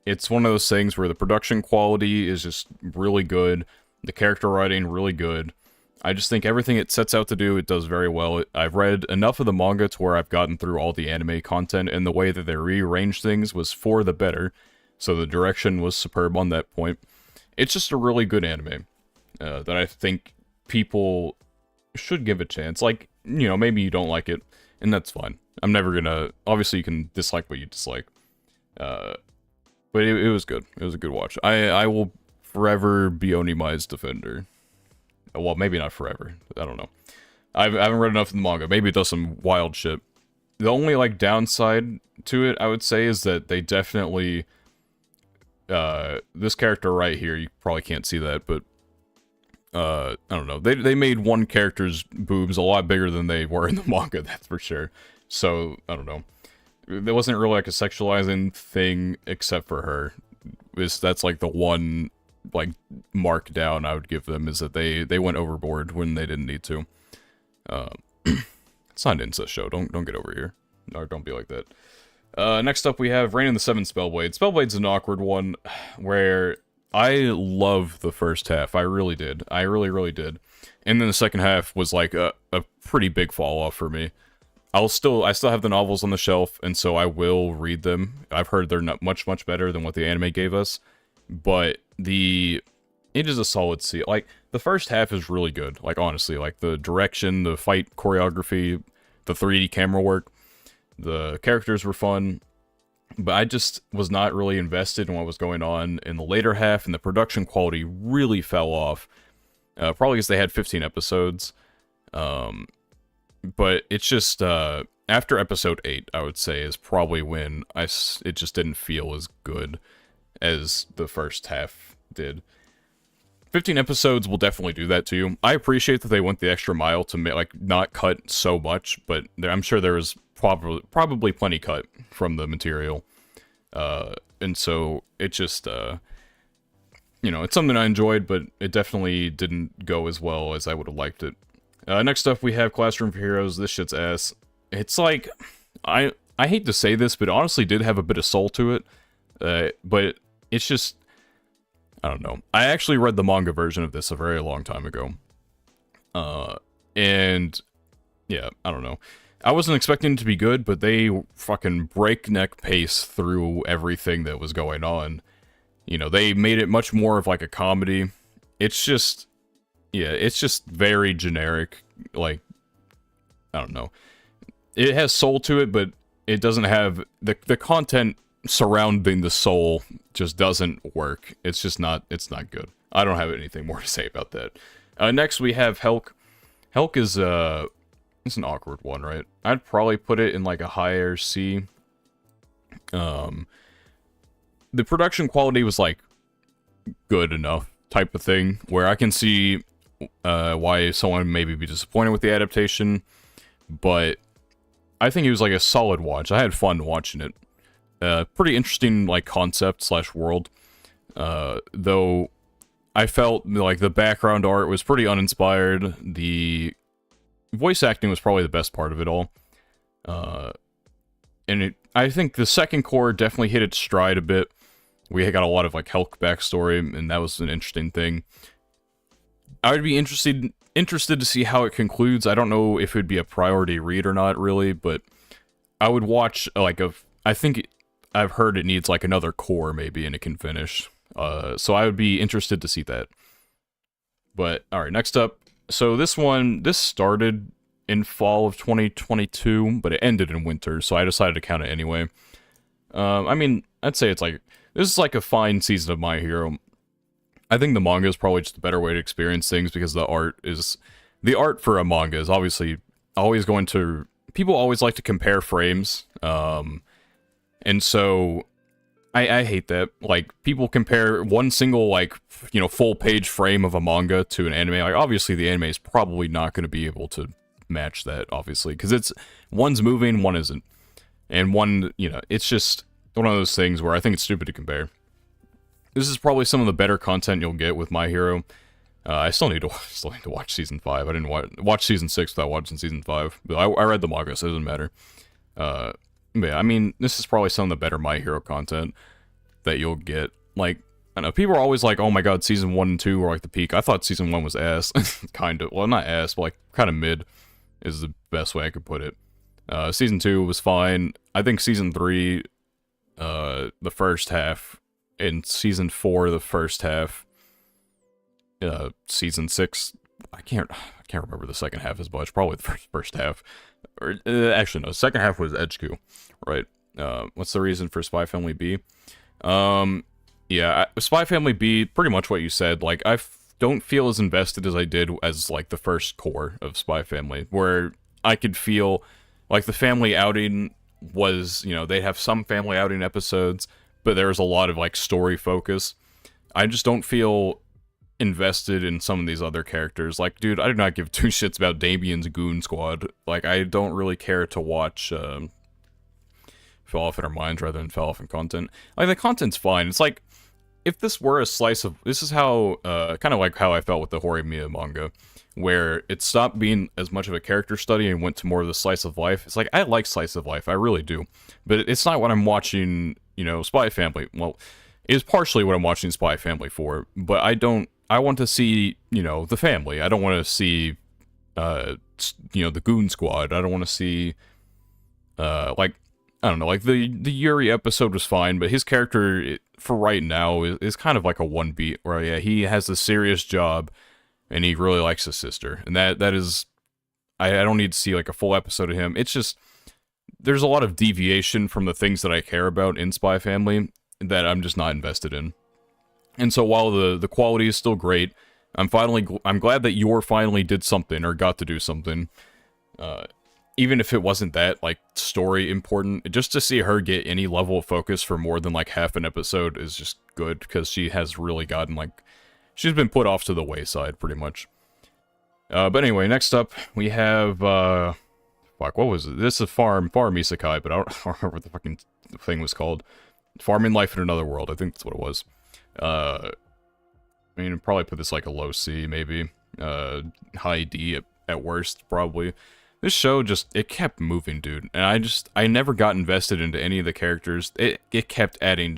it's one of those things where the production quality is just really good. The character writing, really good. I just think everything it sets out to do, it does very well. I've read enough of the manga to where I've gotten through all the anime content, and the way that they rearranged things was for the better. So the direction was superb on that point. It's just a really good anime that I think people should give a chance. Like, you know, maybe you don't like it, and that's fine. I'm never gonna... Obviously, you can dislike what you dislike. But it was good. It was a good watch. I will forever be Onimai's defender. Well, maybe not forever. I don't know. I haven't read enough of the manga. Maybe it does some wild shit. The only, like, downside to it, I would say, is that they definitely... this character right here, you probably can't see that, but... I don't know. They made one character's boobs a lot bigger than they were in the manga, that's for sure. So, I don't know. There wasn't really, like, a sexualizing thing except for her. That's, like, the one... like mark down I would give them, is that they went overboard when they didn't need to. It's not an incest show. Don't get over here. Or don't be like that. Next up we have Reign of the Seven Spellblades. Spellblades is an awkward one where I love the first half. I really did. I really did. And then the second half was like a pretty big fall off for me. I still have the novels on the shelf, and so I will read them. I've heard they're not much better than what the anime gave us. But it is a solid C. Like, the first half is really good. Like, honestly, like, the direction, the fight choreography, the 3D camera work, the characters were fun. But I just was not really invested in what was going on in the later half, and the production quality really fell off. Probably because they had 15 episodes. But it's just, after episode 8, I would say, is probably when it just didn't feel as good as the first half did. 15 episodes will definitely do that to you. I appreciate that they went the extra mile to not cut so much, but I'm sure there was probably plenty cut from the material. And so it just, you know, it's something I enjoyed, but it definitely didn't go as well as I would have liked it. Next up we have Classroom for Heroes. This shit's ass. It's like, I hate to say this, but it honestly did have a bit of soul to it. But it's just, I don't know. I actually read the manga version of this a very long time ago. And yeah, I don't know. I wasn't expecting it to be good, but they fucking breakneck pace through everything that was going on. You know, they made it much more of like a comedy. It's just, yeah, it's just very generic. Like, I don't know. It has soul to it, but it doesn't have the content surrounding the soul just doesn't work. It's just not, it's not good. I don't have anything more to say about that. Next we have Helk. Helk is it's an awkward one, right? I'd probably put it in like a higher C. The production quality was like good enough type of thing where I can see why someone maybe be disappointed with the adaptation, but I think it was like a solid watch. I had fun watching it. Pretty interesting like concept slash world. Though I felt like the background art was pretty uninspired. The voice acting was probably the best part of it all. And I think the second core definitely hit its stride a bit. We got a lot of like Helk backstory, and that was an interesting thing. I would be interested to see how it concludes. I don't know if it would be a priority read or not, really, but I would watch like I think I've heard it needs like another core maybe, and it can finish. So I would be interested to see that. But all right, next up. So this started in fall of 2022, but it ended in winter, so I decided to count it anyway. I mean, I'd say it's like, this is like a fine season of My Hero. I think the manga is probably just a better way to experience things because the art for a manga is obviously always going to, people always like to compare frames, and so I hate that. Like, people compare one single, like, you know, full page frame of a manga to an anime. Like, obviously the anime is probably not going to be able to match that, obviously, because it's, one's moving, one isn't. And one, you know, it's just one of those things where I think it's stupid to compare. This is probably some of the better content you'll get with My Hero. I still need to watch season 5. I didn't watch season 6 without watching season 5. But I read the manga, so it doesn't matter. Yeah, I mean, this is probably some of the better My Hero content that you'll get. Like, I know, people are always like, oh my god, season 1 and 2 were like the peak. I thought season 1 was ass. Kind of. Well, not ass, but like, kind of mid is the best way I could put it. Season 2 was fine. I think season 3, the first half, and season 4, the first half. Season 6, I can't remember the second half as much. Probably the first half. Or, actually, no, second half was Edgeku, right? What's the reason for Spy Family B? Yeah, Spy Family B, pretty much what you said. Like, I don't feel as invested as I did as, like, the first core of Spy Family, where I could feel, like, the family outing was, you know, they have some family outing episodes, but there was a lot of, like, story focus. I just don't feel invested in some of these other characters. Like, dude, I do not give two shits about Damien's Goon Squad. Like, I don't really care to watch, Fell Off in Our Minds rather than Fell Off in content. Like, the content's fine. It's like, if this were a slice of, this is how, kind of like how I felt with the Horimiya manga, where it stopped being as much of a character study and went to more of the slice of life. It's like, I like slice of life, I really do, but it's not what I'm watching, you know, Spy Family. Well, it's partially what I'm watching Spy Family for, but I want to see, you know, the family. I don't want to see, you know, the Goon Squad. I don't want to see, like, I don't know, like, the Yuri episode was fine, but his character, for right now, is kind of like a one beat, where, yeah, he has a serious job, and he really likes his sister, and that is, I don't need to see, like, a full episode of him. It's just, there's a lot of deviation from the things that I care about in Spy Family that I'm just not invested in. And so while the quality is still great, I'm glad that Yor finally did something, or got to do something, even if it wasn't that, like, story important. Just to see her get any level of focus for more than, like, half an episode is just good, because she has really gotten, like, she's been put off to the wayside, pretty much. But anyway, next up, we have, fuck, what was it? This is Farm Isekai, but I don't remember what the fucking thing was called. Farming Life in Another World, I think that's what it was. I mean, I'd probably put this like a low C, maybe. High D at worst, probably. This show just, it kept moving, dude. And I never got invested into any of the characters. It kept adding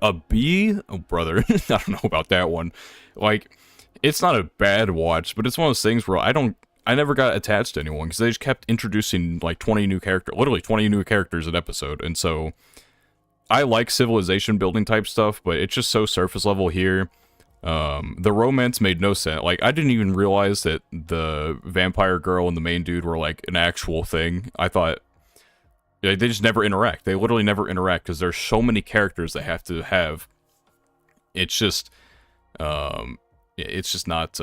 a B? Oh, brother. I don't know about that one. Like, it's not a bad watch, but it's one of those things where I I never got attached to anyone because they just kept introducing like 20 new characters, literally 20 new characters an episode. And so I like civilization building type stuff, but it's just so surface level here. The romance made no sense. Like, I didn't even realize that the vampire girl and the main dude were like an actual thing. I thought they just never interact. They literally never interact because there's so many characters they have to have. It's just not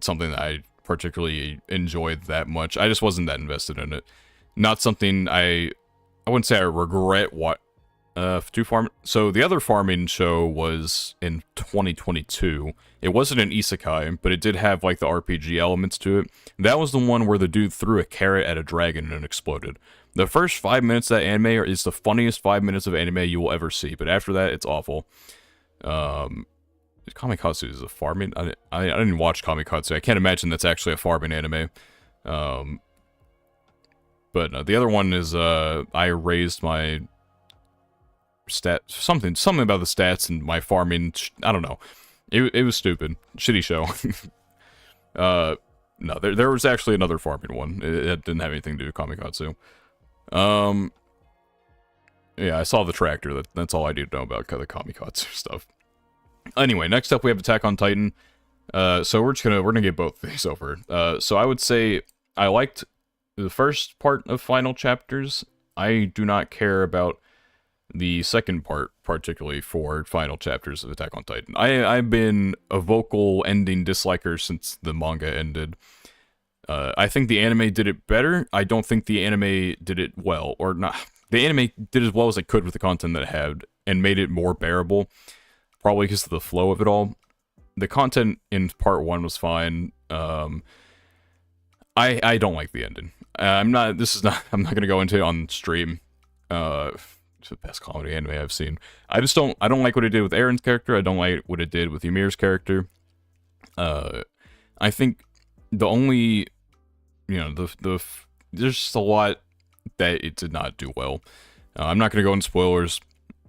something that I particularly enjoyed that much. I just wasn't that invested in it. Not something I wouldn't say I regret what to farm. So the other farming show was in 2022. It wasn't an isekai, but it did have like the RPG elements to it. That was the one where the dude threw a carrot at a dragon and it exploded. The first 5 minutes of that anime is the funniest 5 minutes of anime you will ever see, but after that, it's awful. Kamikatsu is a farming. I didn't watch Kamikatsu. I can't imagine that's actually a farming anime. But the other one is I raised my something about the stats and my farming. I don't know. It was stupid. Shitty show. No, there was actually another farming one. It didn't have anything to do with Kamikatsu. Yeah, I saw the tractor. That's all I need to know about the Kamikatsu stuff. Anyway, next up we have Attack on Titan. So we're gonna get both of these over. So I would say I liked the first part of final chapters. I do not care about the second part, particularly for final chapters of Attack on Titan. I've been a vocal ending disliker since the manga ended. I think the anime did it better. I don't think the anime did it well, or not. The anime did as well as it could with the content that it had, and made it more bearable. Probably because of the flow of it all. The content in part 1 was fine. I don't like the ending. I'm not gonna go into it on stream. It's the best comedy anime I've seen. I don't like what it did with Eren's character. I don't like what it did with Ymir's character. I think the only, there's just a lot that it did not do well. I'm not gonna go into spoilers,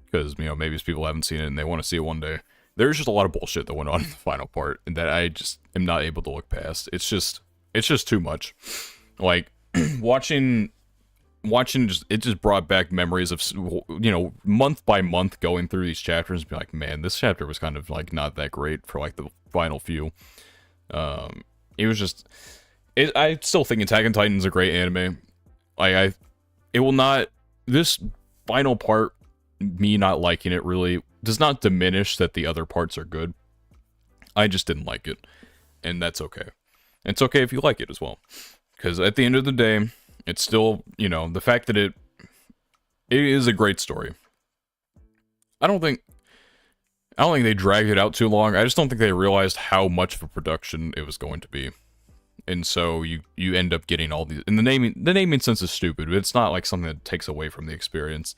because, maybe people haven't seen it and they want to see it one day. There's just a lot of bullshit that went on in the final part and that I just am not able to look past. It's just too much. Like, watching it just brought back memories of, month by month going through these chapters and be like, man, this chapter was kind of, like, not that great for, like, the final few. It was just, I still think Attack on Titan is a great anime. Like, this final part, me not liking it really does not diminish that the other parts are good. I just didn't like it, and that's okay. It's okay if you like it as well, because at the end of the day, it's still, the fact that it is a great story. I don't think they dragged it out too long. I just don't think they realized how much of a production it was going to be. And so you end up getting all these, and the naming sense is stupid, but it's not like something that takes away from the experience,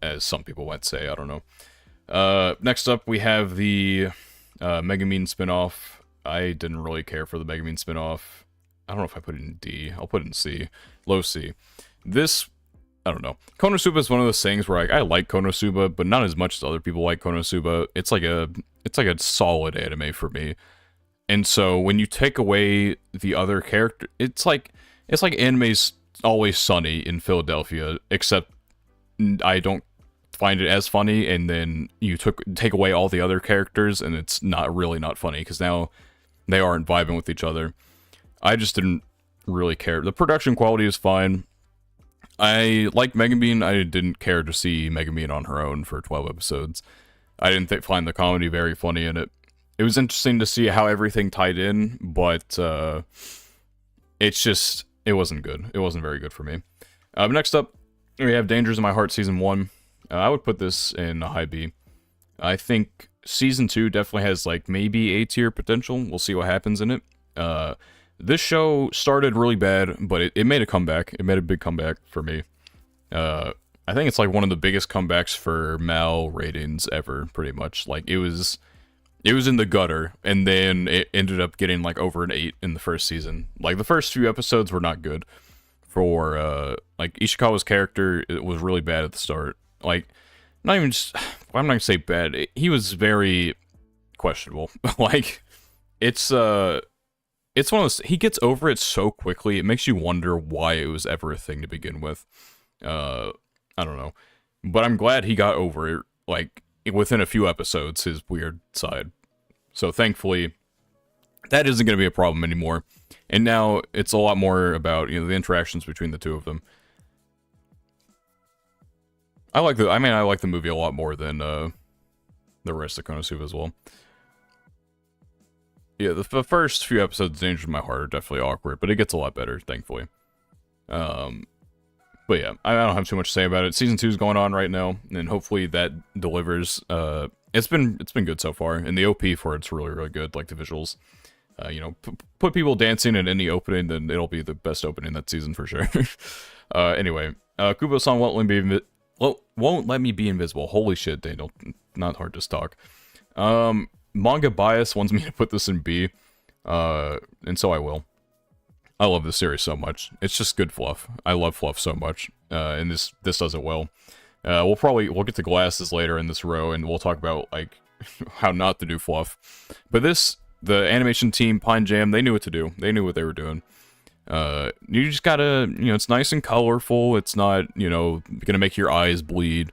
as some people might say. I don't know. Next up, we have the Megumin spinoff. I didn't really care for the Megumin spinoff. I don't know if I put it in D. I'll put it in C. Low C. This, I don't know. Konosuba is one of those things where I like Konosuba, but not as much as other people like Konosuba. It's like a solid anime for me. And so when you take away the other character, it's like anime's Always Sunny in Philadelphia, except I don't find it as funny, and then you take away all the other characters, and it's not funny, because now they aren't vibing with each other. I just didn't really care. The production quality is fine. I like Megumin. I didn't care to see Megumin on her own for 12 episodes. I didn't find the comedy very funny in it. It was interesting to see how everything tied in, but it wasn't good. It wasn't very good for me. Next up, we have Dangers in My Heart Season 1. I would put this in a high B. I think Season 2 definitely has, like, maybe A tier potential. We'll see what happens in it. This show started really bad, but it made a comeback. It made a big comeback for me. I think it's, like, one of the biggest comebacks for Mal ratings ever, pretty much. Like, it was in the gutter, and then it ended up getting, like, over an 8 in the first season. Like, the first few episodes were not good. For, like, Ishikawa's character, it was really bad at the start. Like, not even just, I'm not gonna say bad, he was very questionable. Like, it's, it's one of those, he gets over it so quickly, it makes you wonder why it was ever a thing to begin with. I don't know. But I'm glad he got over it, like, within a few episodes, his weird side. So thankfully, that isn't going to be a problem anymore. And now it's a lot more about, the interactions between the two of them. I like the movie a lot more than the rest of Konosuba as well. Yeah, the first few episodes of Danger to My Heart are definitely awkward, but it gets a lot better, thankfully. But yeah, I don't have too much to say about it. Season 2 is going on right now, and hopefully that delivers. It's been good so far, and the OP for it's really, really good, like the visuals. Put people dancing in any opening, then it'll be the best opening that season for sure. Anyway, Kubo-san won't let me be invisible. Holy shit, Daniel. Not hard to stalk. Manga bias wants me to put this in B, and so I will. I love this series so much. It's just good fluff. I love fluff so much, and this does it well. We'll get to glasses later in this row, and we'll talk about, like, how not to do fluff. But the animation team, Pine Jam, they knew what to do. They knew what they were doing. You just gotta, it's nice and colorful. It's not, gonna make your eyes bleed.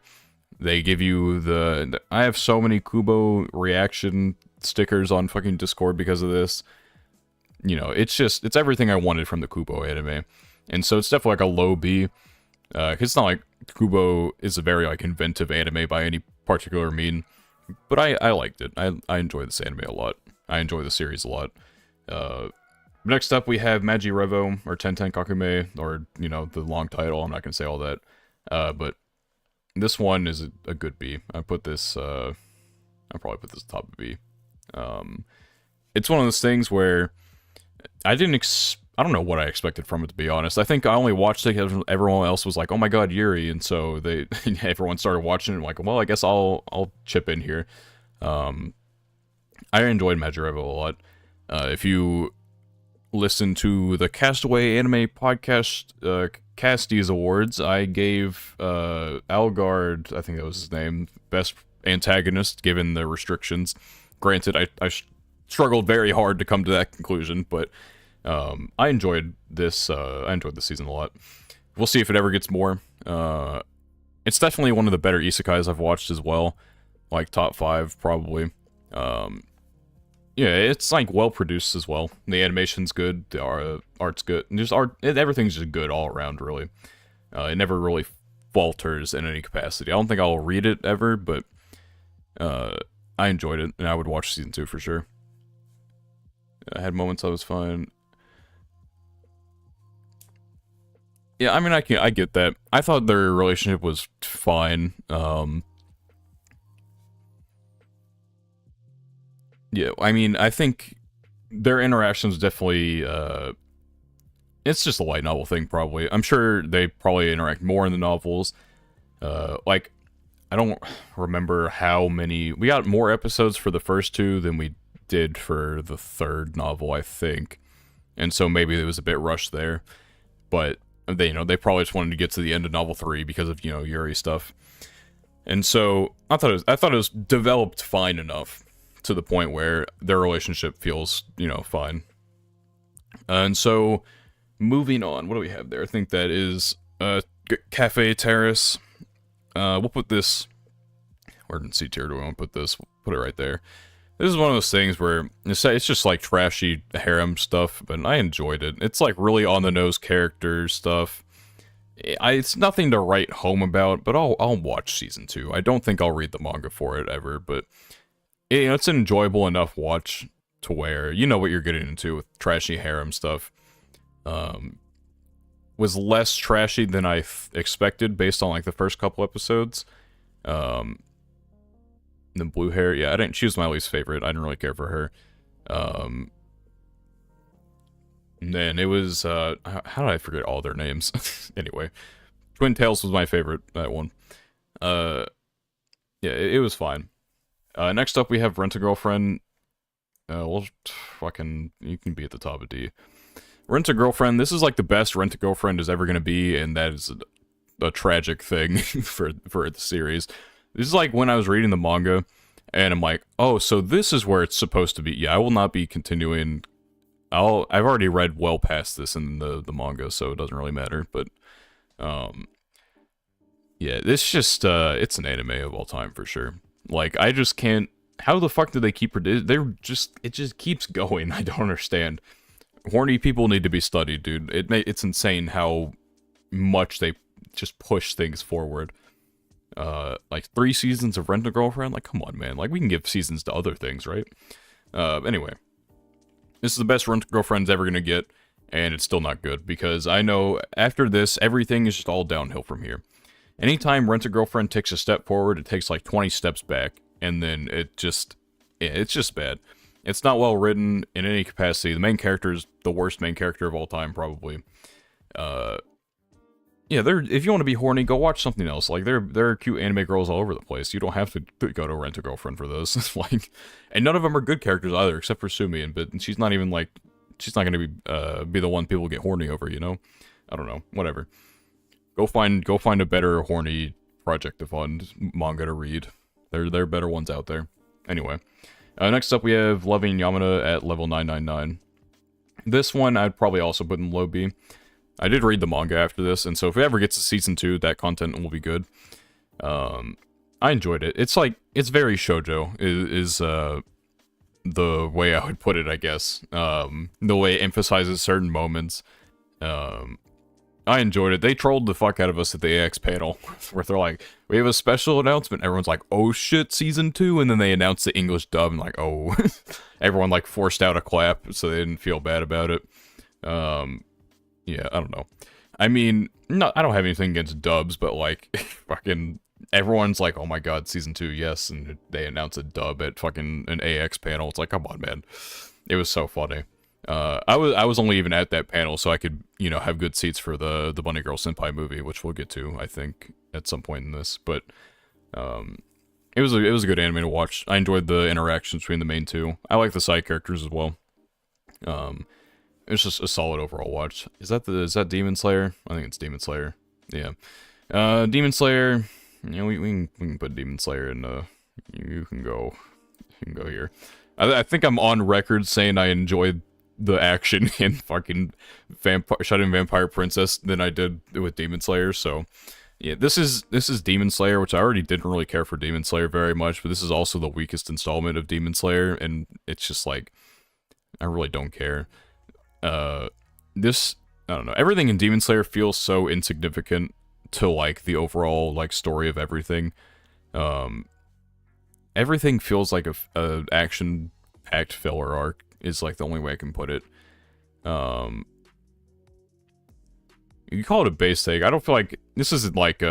They give you I have so many Kubo reaction stickers on fucking Discord because of this. It's everything I wanted from the Kubo anime. And so it's definitely like a low B. Cause it's not like Kubo is a very, like, inventive anime by any particular mean. But I liked it. I enjoy this anime a lot. I enjoy the series a lot. Next up we have Maji Revo, or Tenten Kakume, or, the long title. I'm not gonna say all that. But this one is a good B. I'll probably put this top of B. It's one of those things where I don't know what I expected from it, to be honest. I think I only watched it because everyone else was like, oh my god, Yuri, and so everyone started watching it, and like, well, I guess I'll chip in here. I enjoyed Maji Revo a lot. If you listen to the Castaway Anime Podcast Casties Awards, I gave Algard, I think that was his name, best antagonist given the restrictions. Granted, I struggled very hard to come to that conclusion, but I enjoyed this. I enjoyed this season a lot. We'll see if it ever gets more. It's definitely one of the better isekais I've watched as well, like top 5 probably. Yeah, it's like well produced as well. The animation's good, the art's good, and just everything's just good all around, really. It never really falters in any capacity. I don't think I'll read it ever, but I enjoyed it, and I would watch season 2 for sure. I had moments I was fine. Yeah, I mean, I get that. I thought their relationship was fine. Yeah, I mean, I think their interactions definitely, it's just a light novel thing, probably. I'm sure they probably interact more in the novels. Like, I don't remember how many... We got more episodes for the first 2 than we did for the 3rd novel, I think. And so maybe it was a bit rushed there. But, they probably just wanted to get to the end of novel 3 because of, Yuri stuff. And so, I thought it was developed fine enough to the point where their relationship feels, fine. And so, moving on, what do we have there? I think that is Cafe Terrace. We'll put this... Where in C tier do we want to put this? We'll put it right there. This is one of those things where it's just like trashy harem stuff, but I enjoyed it. It's like really on-the-nose character stuff. It's nothing to write home about, but I'll watch season 2. I don't think I'll read the manga for it ever, but it's an enjoyable enough watch to where you know what you're getting into with trashy harem stuff. Was less trashy than I expected based on like the first couple episodes. The blue hair, yeah, she was my least favorite. I didn't really care for her. And then it was, how did I forget all their names? Anyway, Twin Tails was my favorite, that one. Yeah, it was fine. Next up we have Rent-A-Girlfriend. Well, fucking, you can be at the top of D. Rent-A-Girlfriend, this is like the best Rent-A-Girlfriend is ever gonna be, and that is a tragic thing for the series. This is like when I was reading the manga, and I'm like, oh, so this is where it's supposed to be. Yeah, I will not be continuing I've already read well past this in the manga, so it doesn't really matter. But yeah, this just it's an anime of all time for sure. Like I just can't. How the fuck do they keep? It just keeps going. I don't understand. Horny people need to be studied, dude. It's insane how much they just push things forward. Like 3 seasons of Rent-a-Girlfriend. Like, come on, man. Like we can give seasons to other things, right? Anyway, this is the best Rent-a-Girlfriend's ever gonna get, and it's still not good because I know after this everything is just all downhill from here. Anytime Rent-a-Girlfriend takes a step forward, it takes like 20 steps back, and then it's just bad. It's not well written in any capacity. The main character is the worst main character of all time, probably. Yeah, if you want to be horny, go watch something else. Like there are cute anime girls all over the place. You don't have to go to Rent-a-Girlfriend for those. Like, and none of them are good characters either, except for Sumi. But she's not even like, she's not gonna be the one people get horny over. You know, I don't know. Whatever. Go find a better horny project to fund, manga to read. There are better ones out there. Anyway, next up we have Loving Yamada at level 999. This one I'd probably also put in low B. I did read the manga after this, and so if it ever gets to season 2, that content will be good. I enjoyed it. It's like, it's very shoujo, is the way I would put it, I guess. The way it emphasizes certain moments. I enjoyed it. They trolled the fuck out of us at the AX panel, where they're like, we have a special announcement. Everyone's like, oh shit, season 2, and then they announced the English dub, and like, oh. Everyone like forced out a clap, so they didn't feel bad about it. Yeah, I don't know. I mean, no, I don't have anything against dubs, but like, fucking, everyone's like, oh my god, season 2, yes, and they announce a dub at fucking an AX panel. It's like, come on, man. It was so funny. I was only even at that panel, so I could, you know, have good seats for the Bunny Girl Senpai movie, which we'll get to, I think, at some point in this. But it was a good anime to watch. I enjoyed the interactions between the main two. I like the side characters as well. It's just a solid overall watch. Is that Demon Slayer? I think it's Demon Slayer. Yeah. Demon Slayer. You know, we can put Demon Slayer in. You can go here. I think I'm on record saying I enjoyed the action in fucking Shut-In Vampire Princess than I did with Demon Slayer. So yeah, this is Demon Slayer, which I already didn't really care for Demon Slayer very much, but this is also the weakest installment of Demon Slayer, and it's just like, I really don't care. I don't know, everything in Demon Slayer feels so insignificant to like the overall like story of everything. Everything feels like a action packed filler arc is like the only way I can put it. You can call it a base take. I don't feel like this isn't like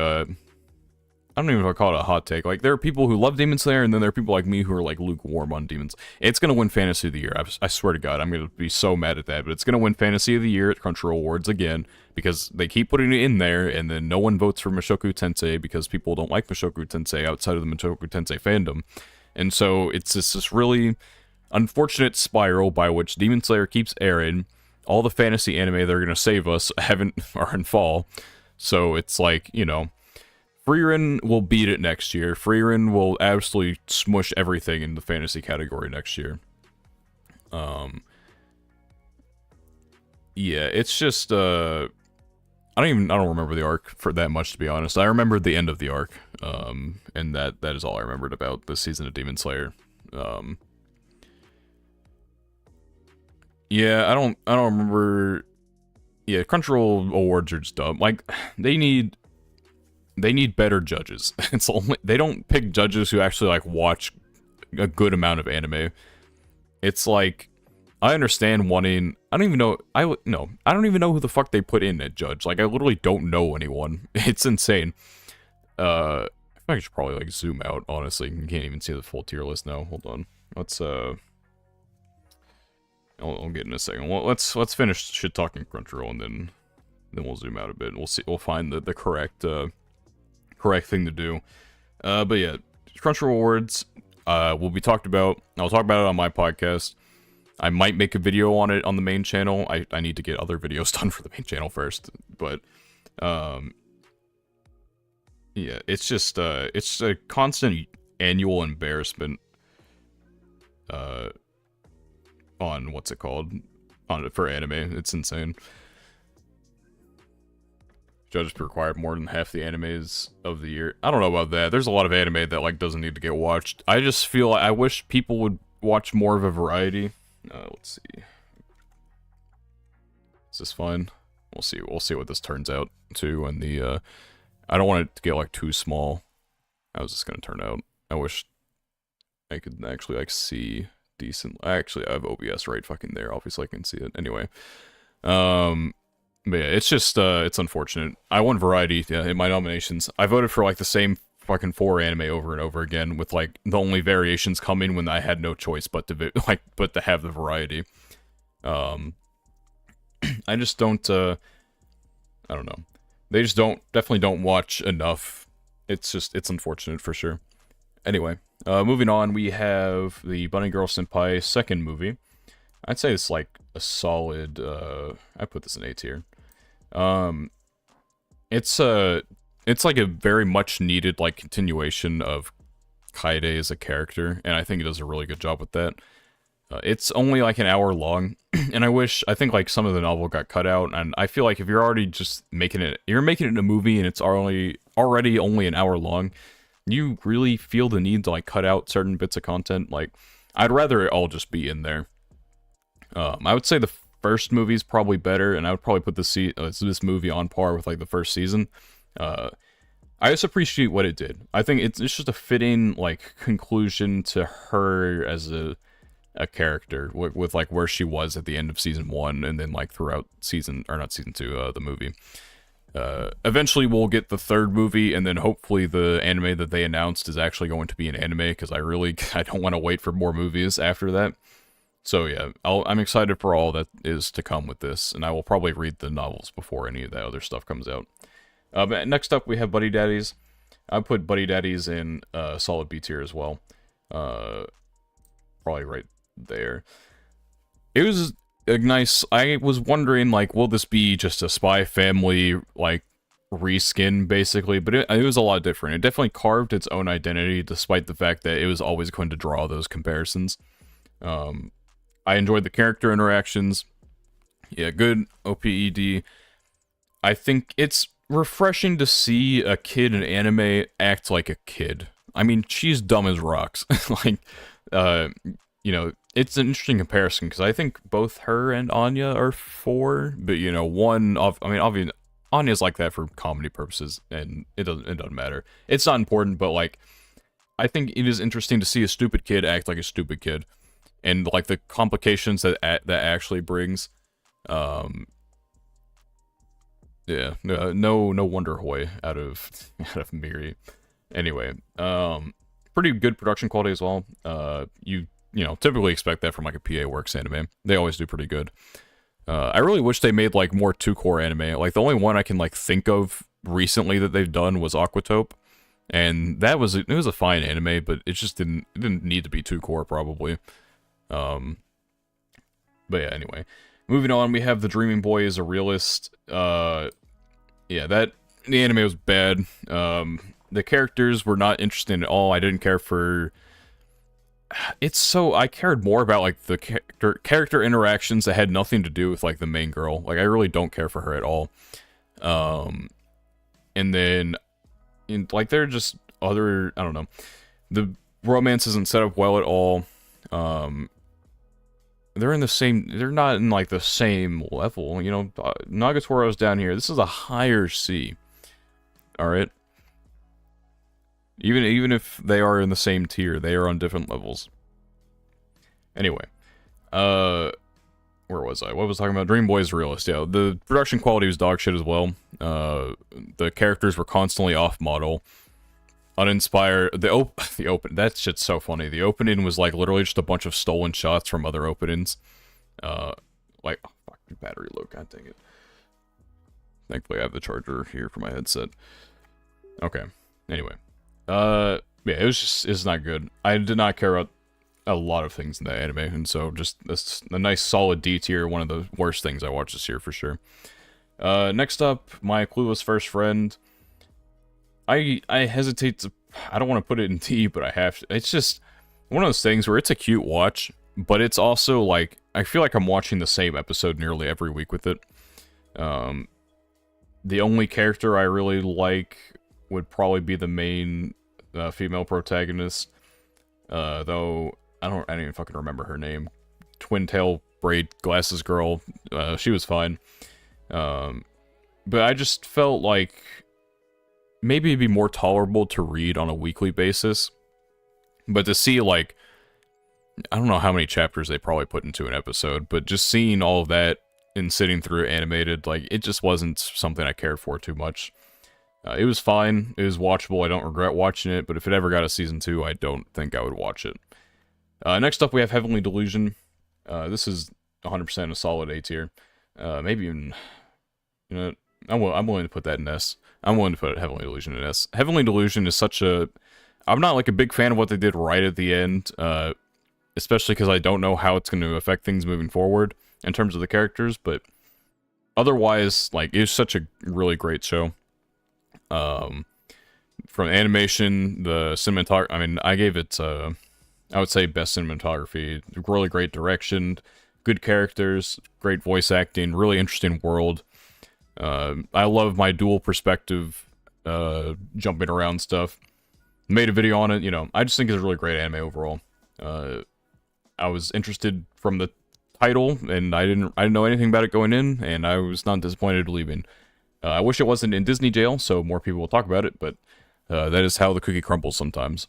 I don't even know if I call it a hot take. Like, there are people who love Demon Slayer, and then there are people like me who are, like, lukewarm on Demons. It's gonna win Fantasy of the Year. I swear to God, I'm gonna be so mad at that. But it's gonna win Fantasy of the Year at Crunchyroll Awards again, because they keep putting it in there, and then no one votes for Mushoku Tensei, because people don't like Mushoku Tensei outside of the Mushoku Tensei fandom. And so, it's just this really unfortunate spiral by which Demon Slayer keeps airing. All the fantasy anime that are gonna save us are in fall. So, it's like, you know, Frieren will beat it next year. Frieren will absolutely smush everything in the fantasy category next year. Yeah, it's just, I don't remember the arc for that much, to be honest. I remembered the end of the arc, and that is all I remembered about this season of Demon Slayer. Yeah, I don't remember. Yeah, Crunchyroll awards are just dumb. Like, they need better judges. It's only, they don't pick judges who actually like watch a good amount of anime. It's like, I understand wanting, I don't even know who the fuck they put in at judge. Like, I literally don't know anyone. It's insane. I should probably like zoom out, honestly. You can't even see the full tier list now. Hold on. Let's I'll get in a second. Well, let's finish shit talking Crunchyroll, and then we'll zoom out a bit. We'll find the correct thing to do. But yeah, Crunchyroll Awards will be talked about. I'll talk about it on my podcast. I might make a video on it on the main channel. I need to get other videos done for the main channel first. But yeah, it's just it's a constant annual embarrassment on what's it called? on it for anime. It's insane. Judges required more than half the animes of the year. I don't know about that. There's a lot of anime that like doesn't need to get watched. I just feel I wish people would watch more of a variety. Let's see. Is this fine? We'll see. We'll see what this turns out to. And the I don't want it to get like too small. How's this gonna turn out? I wish I could actually like see decent. Actually, I have OBS right fucking there. Obviously, I can see it anyway. But yeah, it's just, it's unfortunate. I won variety, yeah, in my nominations. I voted for, like, the same fucking 4 anime over and over again, with, like, the only variations coming when I had no choice but to, but to have the variety. I just don't, I don't know. They just definitely don't watch enough. It's just, it's unfortunate for sure. Anyway, moving on, we have the Bunny Girl Senpai second movie. I'd say it's, like, a solid, I put this in A tier. It's like a very much needed, like, continuation of Kaede as a character, and I think it does a really good job with that. It's only, like, an hour long, and I think, like, some of the novel got cut out, and I feel like if you're already just making it a movie, and it's already only an hour long, you really feel the need to, like, cut out certain bits of content. Like, I'd rather it all just be in there. I would say the first movie is probably better, and I would probably put this movie on par with like the first season. I just appreciate what it did. I think it's just a fitting like conclusion to her as a character with like where she was at the end of season 1, and then like throughout not season 2, the movie. Eventually we'll get the third movie, and then hopefully the anime that they announced is actually going to be an anime, because I don't want to wait for more movies after that. So yeah, I'm excited for all that is to come with this, and I will probably read the novels before any of that other stuff comes out. But next up, we have Buddy Daddies. I put Buddy Daddies in solid B tier as well. Probably right there. It was a nice... I was wondering, like, will this be just a Spy Family, like, reskin, basically? But it was a lot different. It definitely carved its own identity, despite the fact that it was always going to draw those comparisons. I enjoyed the character interactions. Yeah, good OPED. I think it's refreshing to see a kid in anime act like a kid. I mean, she's dumb as rocks. Like, you know, it's an interesting comparison, because I think both her and Anya are 4, but, you know, obviously, Anya's like that for comedy purposes, and it doesn't matter. It's not important, but, like, I think it is interesting to see a stupid kid act like a stupid kid. And, like, the complications that actually brings. Yeah, no Wonder Hoy out of Miri. Anyway, pretty good production quality as well. You know, typically expect that from, like, a PA Works anime. They always do pretty good. I really wish they made, like, more 2-core anime. Like, the only one I can, like, think of recently that they've done was Aquatope. And it was a fine anime, but it just didn't need to be 2-core, probably. But yeah, anyway. Moving on, we have The Dreaming Boy as a Realist. Yeah, the anime was bad. The characters were not interesting at all. I didn't care for... I cared more about, like, the character interactions that had nothing to do with, like, the main girl. Like, I really don't care for her at all. And then, like, they're just other... I don't know. The romance isn't set up well at all. They're not in, like, the same level, you know. Nagatoro's down here. This is a higher C. Alright? Even if they are in the same tier, they are on different levels. Anyway. Where was I? What was I talking about? Dream Boy's Realist, yeah. The production quality was dog shit as well. The characters were constantly off-model. Uninspired. The open. That shit's so funny. The opening was like literally just a bunch of stolen shots from other openings. Like, oh, fuck, battery low. God dang it. Thankfully, I have the charger here for my headset. Okay. Anyway, yeah, it's not good. I did not care about a lot of things in that anime, and so just a nice solid D tier. One of the worst things I watched this year for sure. Next up, My Clueless First Friend. I hesitate to... I don't want to put it in T, but I have to. It's just one of those things where it's a cute watch, but it's also like I feel like I'm watching the same episode nearly every week with it. The only character I really like would probably be the main female protagonist, though I don't even fucking remember her name. Twin tail braid glasses girl, she was fine. But I just felt like maybe it'd be more tolerable to read on a weekly basis. But to see, like, I don't know how many chapters they probably put into an episode, but just seeing all of that and sitting through it animated, like, it just wasn't something I cared for too much. It was fine, it was watchable, I don't regret watching it, but if it ever got a season 2, I don't think I would watch it. Next up, we have Heavenly Delusion. This is 100% a solid A tier. Maybe even, you know, I'm willing to put that in S. I'm willing to put Heavenly Delusion in S. Heavenly Delusion is such a... I'm not, like, a big fan of what they did right at the end, especially because I don't know how it's going to affect things moving forward in terms of the characters, but otherwise, like, it's such a really great show. From animation, the cinematography, I mean, I gave it, I would say best cinematography, really great direction, good characters, great voice acting, really interesting world. I love my dual perspective, jumping around stuff. Made a video on it, you know, I just think it's a really great anime overall. I was interested from the title, and I didn't know anything about it going in, and I was not disappointed leaving. I wish it wasn't in Disney jail, so more people will talk about it, but that is how the cookie crumbles sometimes.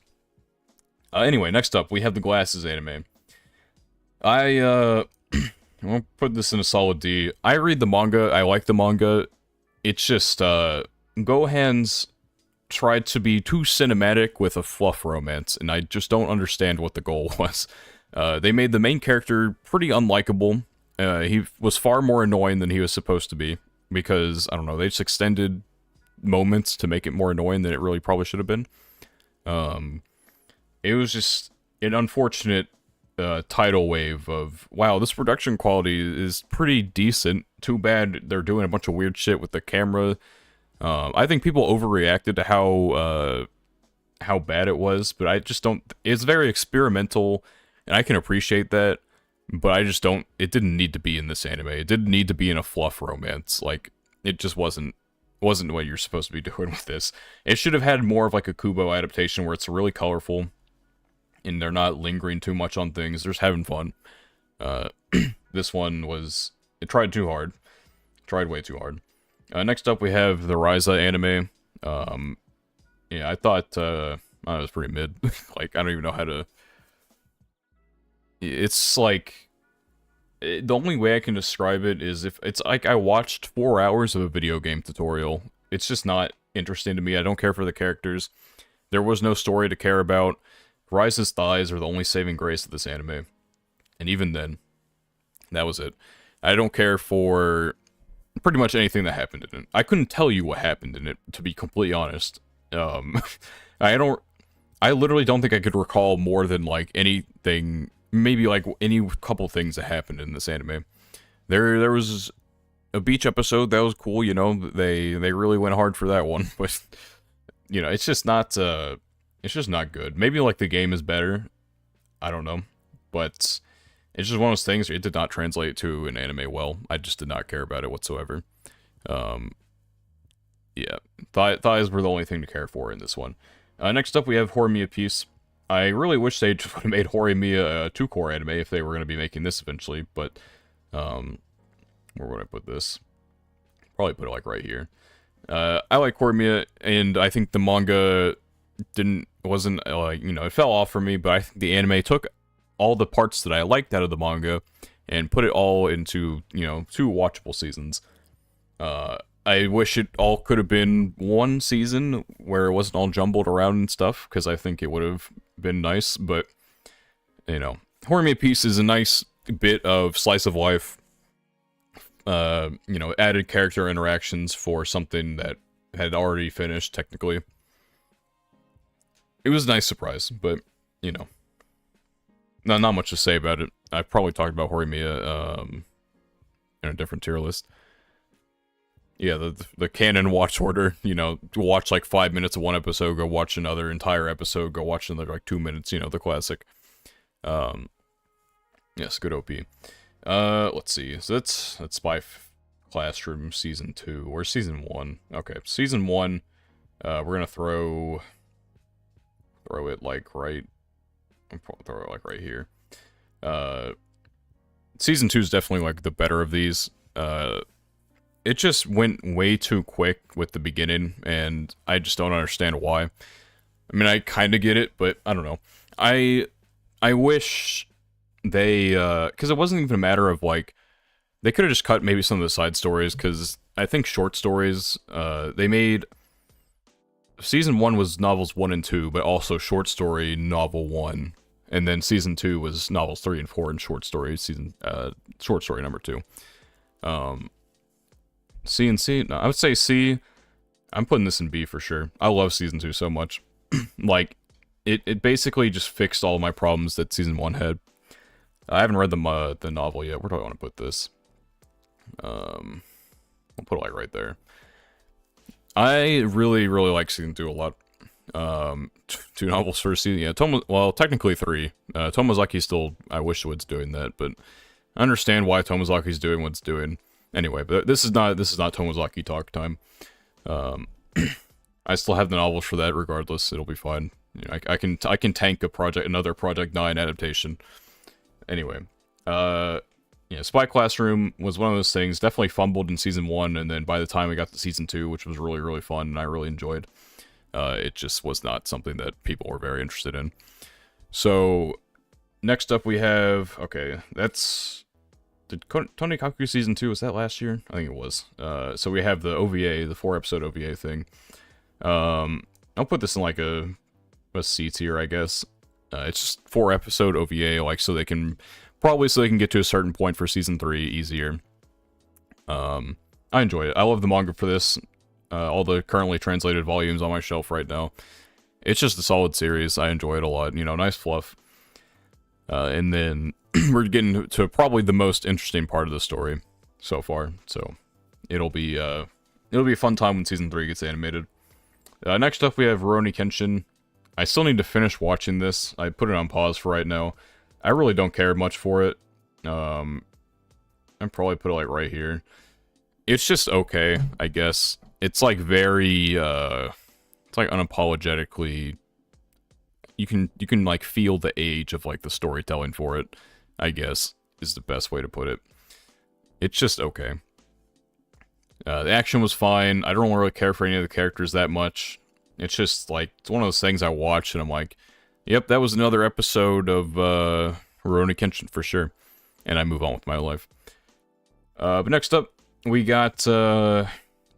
Anyway, next up, we have the Glasses anime. I'll put this in a solid D. I read the manga, I like the manga. It's just, Gohan's tried to be too cinematic with a fluff romance, and I just don't understand what the goal was. They made the main character pretty unlikable. He was far more annoying than he was supposed to be, because, I don't know, they just extended moments to make it more annoying than it really probably should have been. It was just an unfortunate tidal wave of, wow, this production quality is pretty decent. Too bad they're doing a bunch of weird shit with the camera. I think people overreacted to how bad it was, but I just don't... It's very experimental, and I can appreciate that, but I just don't... It didn't need to be in this anime. It didn't need to be in a fluff romance. Like, it just wasn't what you're supposed to be doing with this. It should have had more of like a Kubo adaptation where it's really colorful, and they're not lingering too much on things. They're just having fun. This one was... It tried too hard. Tried way too hard. Next up, we have the Ryza anime. Yeah, I thought it was pretty mid. Like, I don't even know how to... It's like... The only way I can describe it is if it's like I watched 4 hours of a video game tutorial. It's just not interesting to me. I don't care for the characters. There was no story to care about. Ryza's thighs are the only saving grace of this anime. And even then, that was it. I don't care for pretty much anything that happened in it. I couldn't tell you what happened in it, to be completely honest. I literally don't think I could recall more than, like, anything, maybe, like, any couple things that happened in this anime. There was a beach episode that was cool, you know, they really went hard for that one, but, you know, it's just not good. Maybe, like, the game is better, I don't know, but it's just one of those things, it did not translate to an anime well. I just did not care about it whatsoever. Yeah, thighs were the only thing to care for in this one. Next up, we have Horimiya Piece. I really wish they just would have made Horimiya a 2-core anime if they were going to be making this eventually, but, where would I put this? Probably put it, like, right here. I like Horimiya, and I think the manga wasn't, like, you know, it fell off for me, but I think the anime took all the parts that I liked out of the manga and put it all into, you know, 2 watchable seasons. I wish it all could have been 1 season where it wasn't all jumbled around and stuff, because I think it would have been nice, but, you know, Horimiya Piece is a nice bit of slice of life, you know, added character interactions for something that had already finished, technically. It was a nice surprise, but, you know, not much to say about it. I've probably talked about Horimiya, in a different tier list. Yeah, the canon watch order, you know, watch like 5 minutes of one episode, go watch another entire episode, go watch another like 2 minutes, you know, the classic. Yes, good OP. Let's see. So that's Spy Classroom Season 2. Or Season 1. Okay, Season 1, we're gonna throw it, like, right... I'll probably throw it, like, right here. Season 2 is definitely, like, the better of these. It just went way too quick with the beginning, and I just don't understand why. I mean, I kind of get it, but I don't know. I wish they, because it wasn't even a matter of, like, they could have just cut maybe some of the side stories, because I think short stories, they made... Season 1 was novels 1 and 2, but also short story novel 1. And then Season 2 was novels 3 and 4 and short story short story number 2. C and C? No, I would say C. I'm putting this in B for sure. I love Season 2 so much. Like, it basically just fixed all my problems that Season 1 had. I haven't read the novel yet. Where do I want to put this? I'll put it, like, right there. I really, really like Season 2 a lot. 2 novels for a season. Yeah, well, technically 3. Tomozaki's still, I wish Wood's doing that, but I understand why Tomozaki's doing what it's doing. Anyway, but this is not Tomozaki talk time. I still have the novels for that regardless. It'll be fine. You know, I can tank another Project 9 adaptation. Anyway, yeah, Spy Classroom was one of those things, definitely fumbled in Season 1, and then by the time we got to Season 2, which was really, really fun, and I really enjoyed, it just was not something that people were very interested in. So, next up we have, okay, that's, did Tonikaku Season 2, was that last year? I think it was. So we have the OVA, the 4-episode OVA thing. I'll put this in like a C tier, I guess. It's just 4-episode OVA, like, so they can get to a certain point for Season 3 easier. I enjoy it. I love the manga for this. All the currently translated volumes on my shelf right now. It's just a solid series. I enjoy it a lot. You know, nice fluff. And then we're getting to probably the most interesting part of the story so far. So it'll be a fun time when Season 3 gets animated. Next up, we have Rurouni Kenshin. I still need to finish watching this. I put it on pause for right now. I really don't care much for it. I'd probably put it like right here. It's just okay, I guess. It's like very, it's like unapologetically, you can like feel the age of like the storytelling for it, I guess, is the best way to put it. It's just okay. The action was fine. I don't really care for any of the characters that much. It's just like, it's one of those things I watch and I'm like, yep, that was another episode of Rurouni Kenshin for sure. And I move on with my life. But next up, we got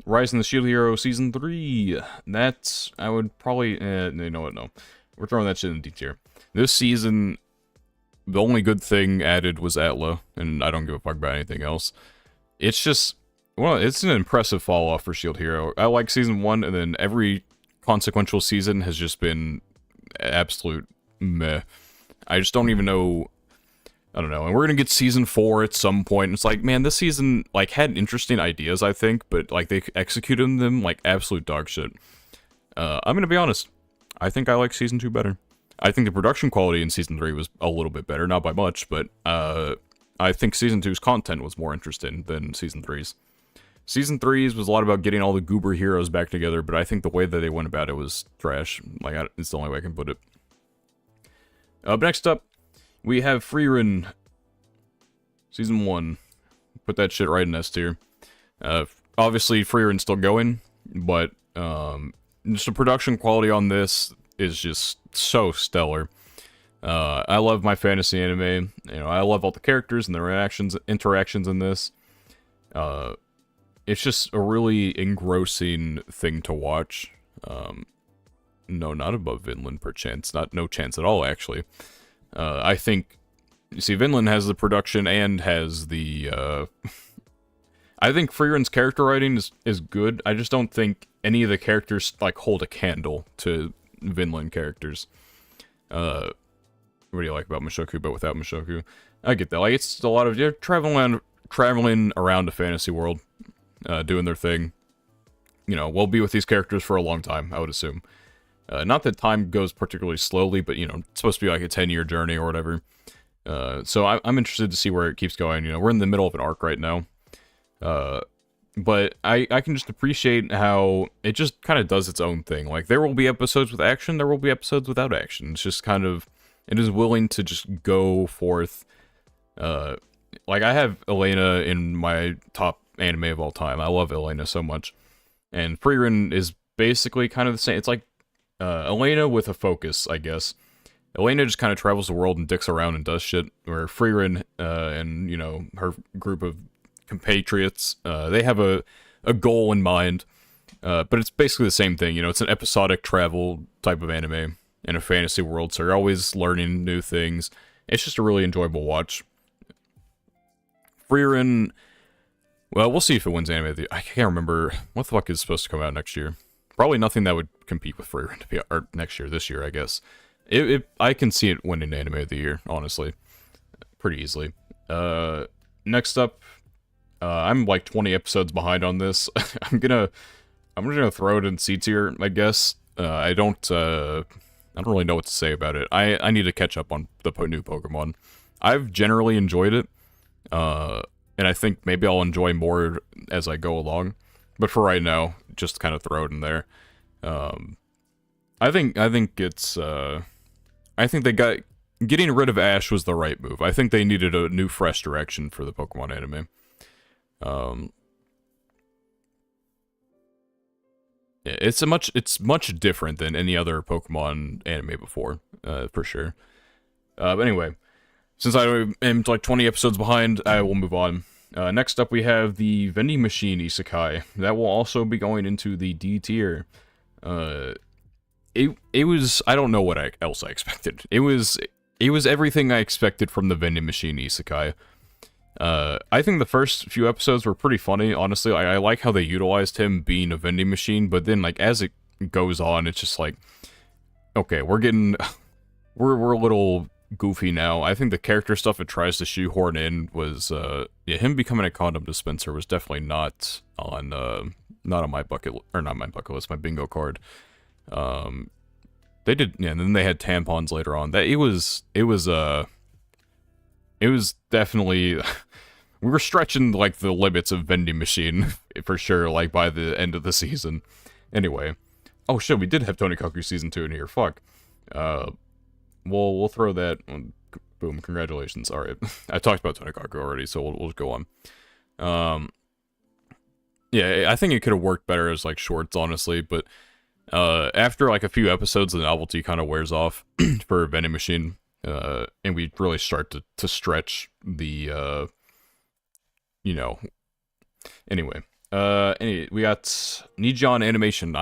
Rising the Shield Hero Season 3. That's, I would probably, you know what, no. We're throwing that shit in D tier. This season, the only good thing added was Atla, and I don't give a fuck about anything else. It's just, well, it's an impressive fall off for Shield Hero. I like Season 1, and then every consequential season has just been absolute meh. I just don't even know. I don't know. And we're gonna get Season 4 at some point. It's like, man, this season like had interesting ideas, I think, but like they executed them like absolute dog shit. I'm gonna be honest. I think I like Season 2 better. I think the production quality in Season 3 was a little bit better, not by much, but I think Season 2's content was more interesting than Season 3's. Season 3's was a lot about getting all the goober heroes back together, but I think the way that they went about it was trash. Like, it's the only way I can put it. But next up, we have Frieren. Season 1. Put that shit right in S tier. Obviously, Frieren's still going, but just the production quality on this is just so stellar. I love my fantasy anime. You know, I love all the characters and their interactions in this. It's just a really engrossing thing to watch. No, not above Vinland, perchance. No chance at all, actually. I think, you see, Vinland has the production and has the, I think Frieren's character writing is good. I just don't think any of the characters, like, hold a candle to Vinland characters. What do you like about Mushoku, but without Mushoku? I get that. Like, it's a lot of, you're traveling around a fantasy world, doing their thing. You know, we'll be with these characters for a long time, I would assume. Not that time goes particularly slowly, but, you know, it's supposed to be like a 10-year journey or whatever. So I'm interested to see where it keeps going. You know, we're in the middle of an arc right now. But I can just appreciate how it just kind of does its own thing. Like, there will be episodes with action, there will be episodes without action. It's just kind of, it is willing to just go forth. Like, I have Elena in my top anime of all time. I love Elena so much. And Frieren is basically kind of the same. It's like Elena with a focus, I guess. Elena just kind of travels the world and dicks around and does shit, where Frieren and, you know, her group of compatriots, they have a goal in mind, but it's basically the same thing. You know, it's an episodic travel type of anime in a fantasy world, so you're always learning new things. It's just a really enjoyable watch. Frieren, well, we'll see if it wins anime of the year. I can't remember what the fuck is supposed to come out next year. Probably nothing that would compete with Frieren to be, or next year, this year, I guess. I can see it winning anime of the year, honestly, pretty easily. Next up, I'm like 20 episodes behind on this. I'm gonna throw it in C tier, I guess. I don't really know what to say about it. I need to catch up on the new Pokemon. I've generally enjoyed it, and I think maybe I'll enjoy more as I go along. But for right now, just kind of throw it in there. I think it's I think getting rid of Ash was the right move. I think they needed a new, fresh direction for the Pokemon anime. Yeah, it's much different than any other Pokemon anime before, for sure. But anyway, since I am like 20 episodes behind, I will move on. Next up, we have the Vending Machine Isekai. That will also be going into the D tier. It was, I don't know what else I expected. It was everything I expected from the Vending Machine Isekai. I think the first few episodes were pretty funny, honestly. I like how they utilized him being a vending machine, but then, like, as it goes on, it's just like, okay, we're a little goofy now. I think the character stuff it tries to shoehorn in was, yeah, him becoming a condom dispenser was definitely not on my bucket, or not my bucket list, my bingo card. They did, yeah, and then they had tampons later on. That it was definitely we were stretching like the limits of vending machine for sure, like by the end of the season. Anyway, oh shit, we did have Tonikaku season 2 in here. Fuck. We'll throw that. Boom! Congratulations. All right, I talked about Tonikaku already, so we'll go on. Yeah, I think it could have worked better as like shorts, honestly, but after like a few episodes, the novelty kind of wears off for vending machine. And we really start to stretch the, you know, anyway, we got Nijion Animation.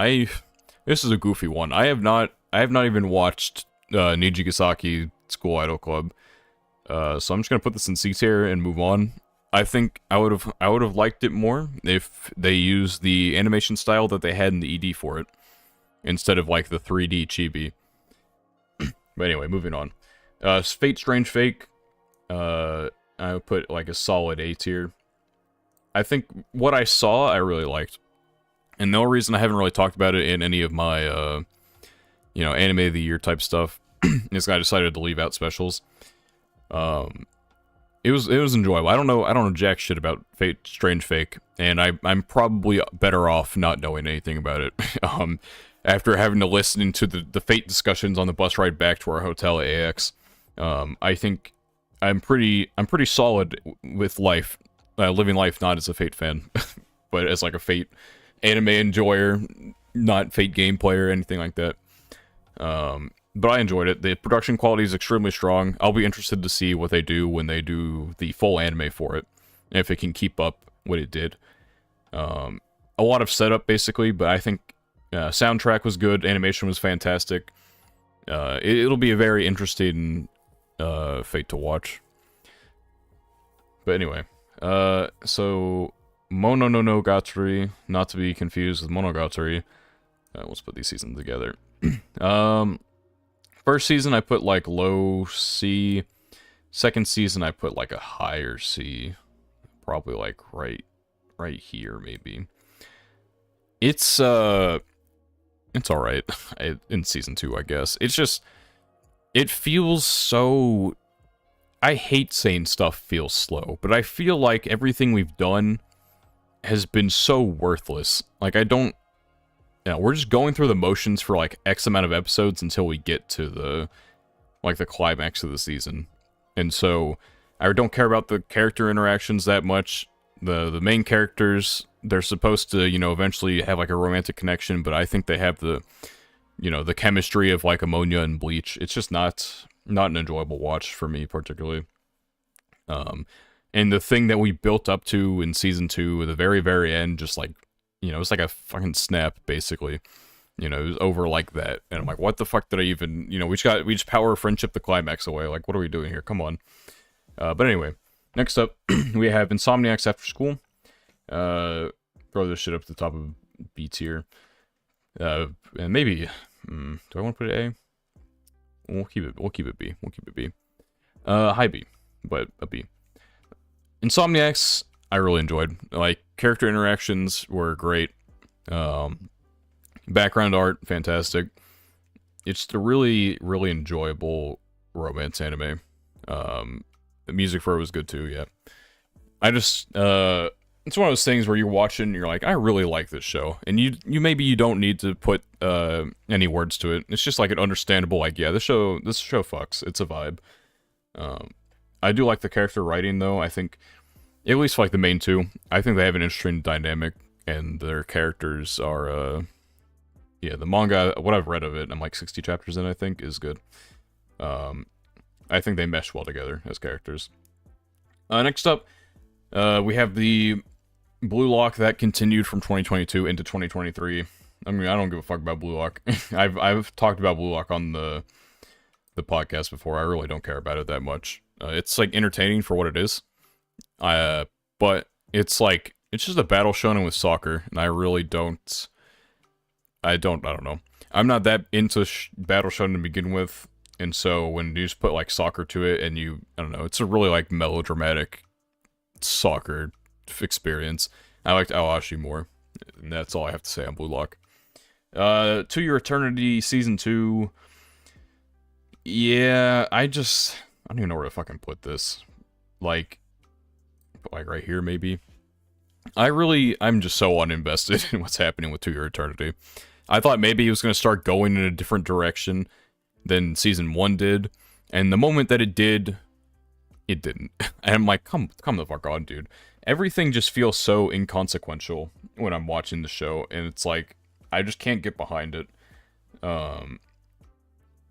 This is a goofy one. I have not even watched, Nijigasaki School Idol Club, so I'm just gonna put this in C tier and move on. I think I would have liked it more if they used the animation style that they had in the ED for it, instead of like the 3D chibi. But anyway, moving on. Fate Strange Fake, I would put like a solid A tier. I think what I saw, I really liked. And no reason I haven't really talked about it in any of my, you know, anime of the year type stuff is I decided to leave out specials. It was enjoyable. I don't know jack shit about Fate Strange Fake, and I'm probably better off not knowing anything about it. After having to listen to the Fate discussions on the bus ride back to our hotel at AX. I think I'm pretty solid with life, living life not as a Fate fan, but as like a Fate anime enjoyer, not Fate game player, anything like that. But I enjoyed it. The production quality is extremely strong. I'll be interested to see what they do when they do the full anime for it, and if it can keep up what it did. A lot of setup basically, but I think soundtrack was good, animation was fantastic. It'll be a very interesting Fate to watch. But anyway, so Mononogatari, not to be confused with Monogatari. Let's put these seasons together. First season I put like low C. Second season I put like a higher C. Probably like right here maybe. It's alright in season 2, I guess. It's just, it feels so, I hate saying stuff feels slow, but I feel like everything we've done has been so worthless. Like, I don't... You know, we're just going through the motions for, like, X amount of episodes until we get to the, like, the climax of the season. And so, I don't care about the character interactions that much. The main characters, they're supposed to, you know, eventually have, like, a romantic connection, but I think they have the, you know, the chemistry of, like, Ammonia and Bleach. It's just not an enjoyable watch for me, particularly. And the thing that we built up to in Season 2, at the very, very end, just, like, you know, it's like a fucking snap, basically. You know, it was over like that. And I'm like, what the fuck did I even... You know, we just power friendship the climax away. Like, what are we doing here? Come on. But anyway, next up, we have Insomniacs After School. Throw this shit up to the top of B tier. And maybe... do I want to put it A? We'll keep it B. We'll keep it B. High B, but a B. Insomniacs, I really enjoyed. Like, character interactions were great. Background art, fantastic. It's a really, really enjoyable romance anime. The music for it was good too, yeah. I just, it's one of those things where you're watching and you're like, I really like this show. And you maybe you don't need to put, any words to it. It's just like an understandable, like, yeah, this show fucks. It's a vibe. I do like the character writing, though. I think, at least for, like, the main two, I think they have an interesting dynamic, and their characters are, yeah, the manga, what I've read of it, I'm like 60 chapters in, I think, is good. I think they mesh well together as characters. Next up, we have the Blue Lock that continued from 2022 into 2023. I mean, I don't give a fuck about Blue Lock. I've talked about Blue Lock on the podcast before. I really don't care about it that much. It's, like, entertaining for what it is. But it's, like, it's just a battle shonen with soccer, and I really don't... I don't know. I'm not that into battle shonen to begin with, and so when you just put, like, soccer to it, and I don't know, it's a really, like, melodramatic soccer experience. I liked Aoashi more, and that's all I have to say on Blue Lock. To Your Eternity Season 2... Yeah, I don't even know where to fucking put this. Like right here, maybe? I'm just so uninvested in what's happening with To Your Eternity. I thought maybe it was going to start going in a different direction than Season 1 did, and the moment that it did, it didn't. And I'm like, come the fuck on, dude. Everything just feels so inconsequential when I'm watching the show, and it's like, I just can't get behind it.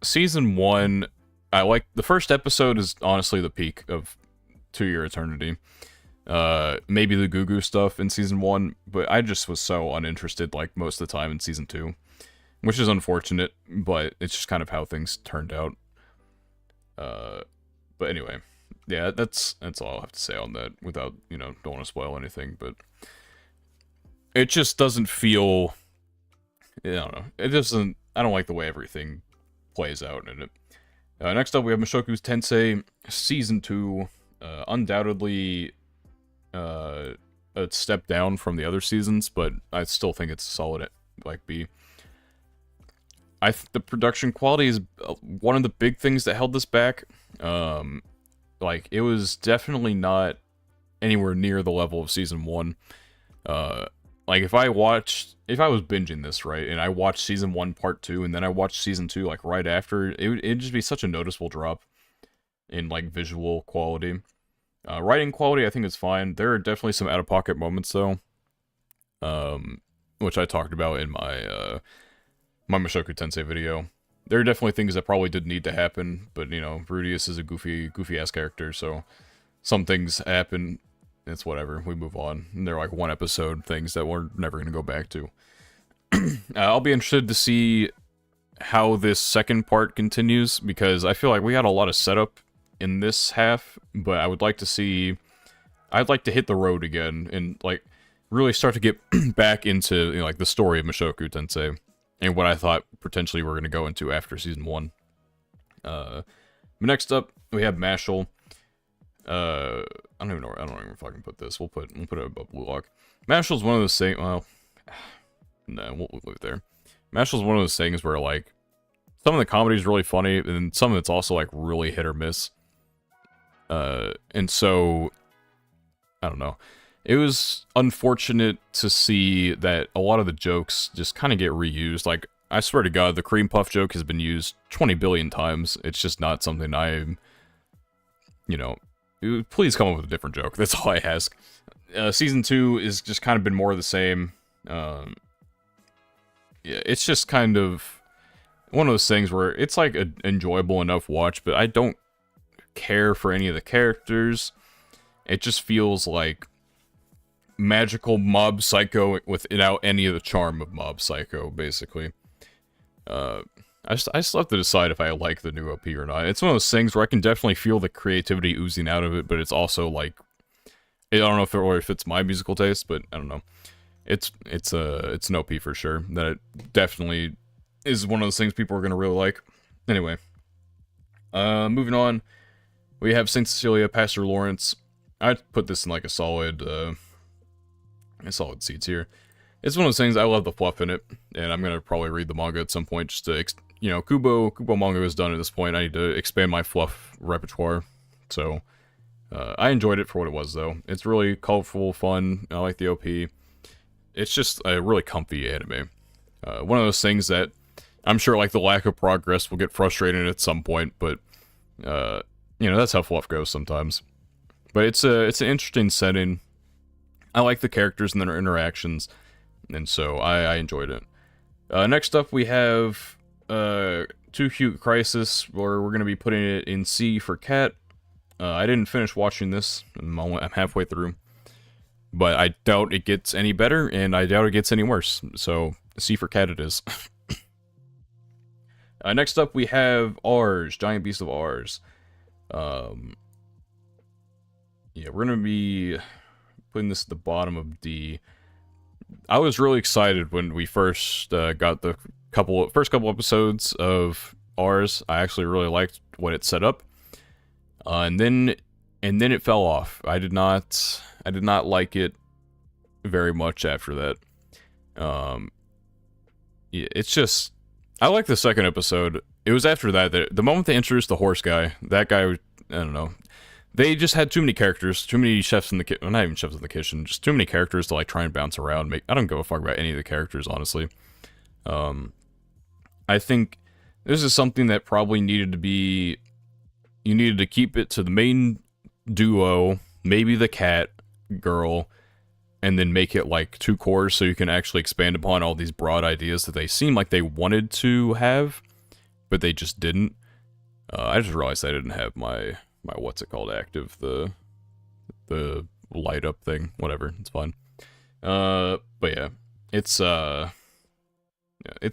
Season 1, I like, the first episode is honestly the peak of To Your Eternity. Maybe the Gugu stuff in Season 1, but I just was so uninterested, like, most of the time in Season 2. Which is unfortunate, but it's just kind of how things turned out. But anyway, yeah, that's all I'll have to say on that, without, you know, don't want to spoil anything, but... It just doesn't feel... I don't know, I don't like the way everything plays out in it. Next up, we have Mushoku Tensei Season 2. Undoubtedly a step down from the other seasons, but I still think it's solid, like, B. The production quality is one of the big things that held this back. Like, it was definitely not anywhere near the level of Season 1. Like, if I was binging this, right, and I watched Season 1 Part 2, and then I watched Season 2, like, right after, it'd just be such a noticeable drop in, like, visual quality. Writing quality, I think, is fine. There are definitely some out-of-pocket moments, though, which I talked about in my, my Mushoku Tensei video. There are definitely things that probably didn't need to happen, but, you know, Rudius is a goofy-ass character, so some things happen. It's whatever, we move on. And they're like one-episode things that we're never going to go back to. I'll be interested to see how this second part continues, because I feel like we had a lot of setup in this half, but I would like to see... I'd like to hit the road again, and, like, really start to get back into, you know, like, the story of Mushoku Tensei, and what I thought potentially we're going to go into after Season 1. Next up, we have Mashle. I don't even know where, I don't even fucking put this. We'll put it above Blue Lock. Mashle's one of those things, well, no, we'll leave it there. Mashle's one of those things where, like, some of the comedy is really funny, and some of it's also, like, really hit or miss. And so, I don't know. It was unfortunate to see that a lot of the jokes just kind of get reused. Like, I swear to God, the cream puff joke has been used 20 billion times. It's just not something I'm, you know, please come up with a different joke. That's all I ask. Season 2 is just kind of been more of the same. Yeah, it's just kind of one of those things where it's like an enjoyable enough watch, but I don't care for any of the characters. It just feels like magical Mob Psycho without any of the charm of Mob Psycho, basically. I still have to decide if I like the new OP or not. It's one of those things where I can definitely feel the creativity oozing out of it, but it's also like, I don't know if it really fits my musical taste, but I don't know. It's an OP for sure. That it definitely is one of those things people are gonna really like. Anyway, moving on, we have Saint Cecilia, Pastor Lawrence. I'd put this in like a solid C tier. It's one of those things, I love the fluff in it, and I'm gonna probably read the manga at some point just to, you know, Kubo manga is done at this point. I need to expand my fluff repertoire. So, I enjoyed it for what it was, though. It's really colorful, fun. I like the OP. It's just a really comfy anime. One of those things that I'm sure, like, the lack of progress will get frustrating at some point, but, you know, that's how fluff goes sometimes. But it's an interesting setting. I like the characters and their interactions, and so I enjoyed it. Next up, we have Too Cute Crisis, where we're going to be putting it in C for Cat. I didn't finish watching this. I'm halfway through. But I doubt it gets any better, and I doubt it gets any worse. So, C for Cat it is. Next up, we have Ours, Giant Beast of Ours. Yeah, we're going to be putting this at the bottom of D. I was really excited when we first got the first couple episodes of Ours. I actually really liked what it set up. And then it fell off. I did not like it very much after that. Yeah, it's just, I like the second episode. It was after that the moment they introduced the horse guy, that guy, I don't know. They just had too many characters, too many chefs in the kitchen. Well, not even chefs in the kitchen, just too many characters to like try and bounce around. I don't give a fuck about any of the characters, honestly. I think this is something that probably needed to be. You needed to keep it to the main duo, maybe the cat girl, and then make it like 2 cores so you can actually expand upon all these broad ideas that they seem like they wanted to have, but they just didn't. I just realized I didn't have my what's it called active, the light up thing, whatever, it's fine. But yeah, it's an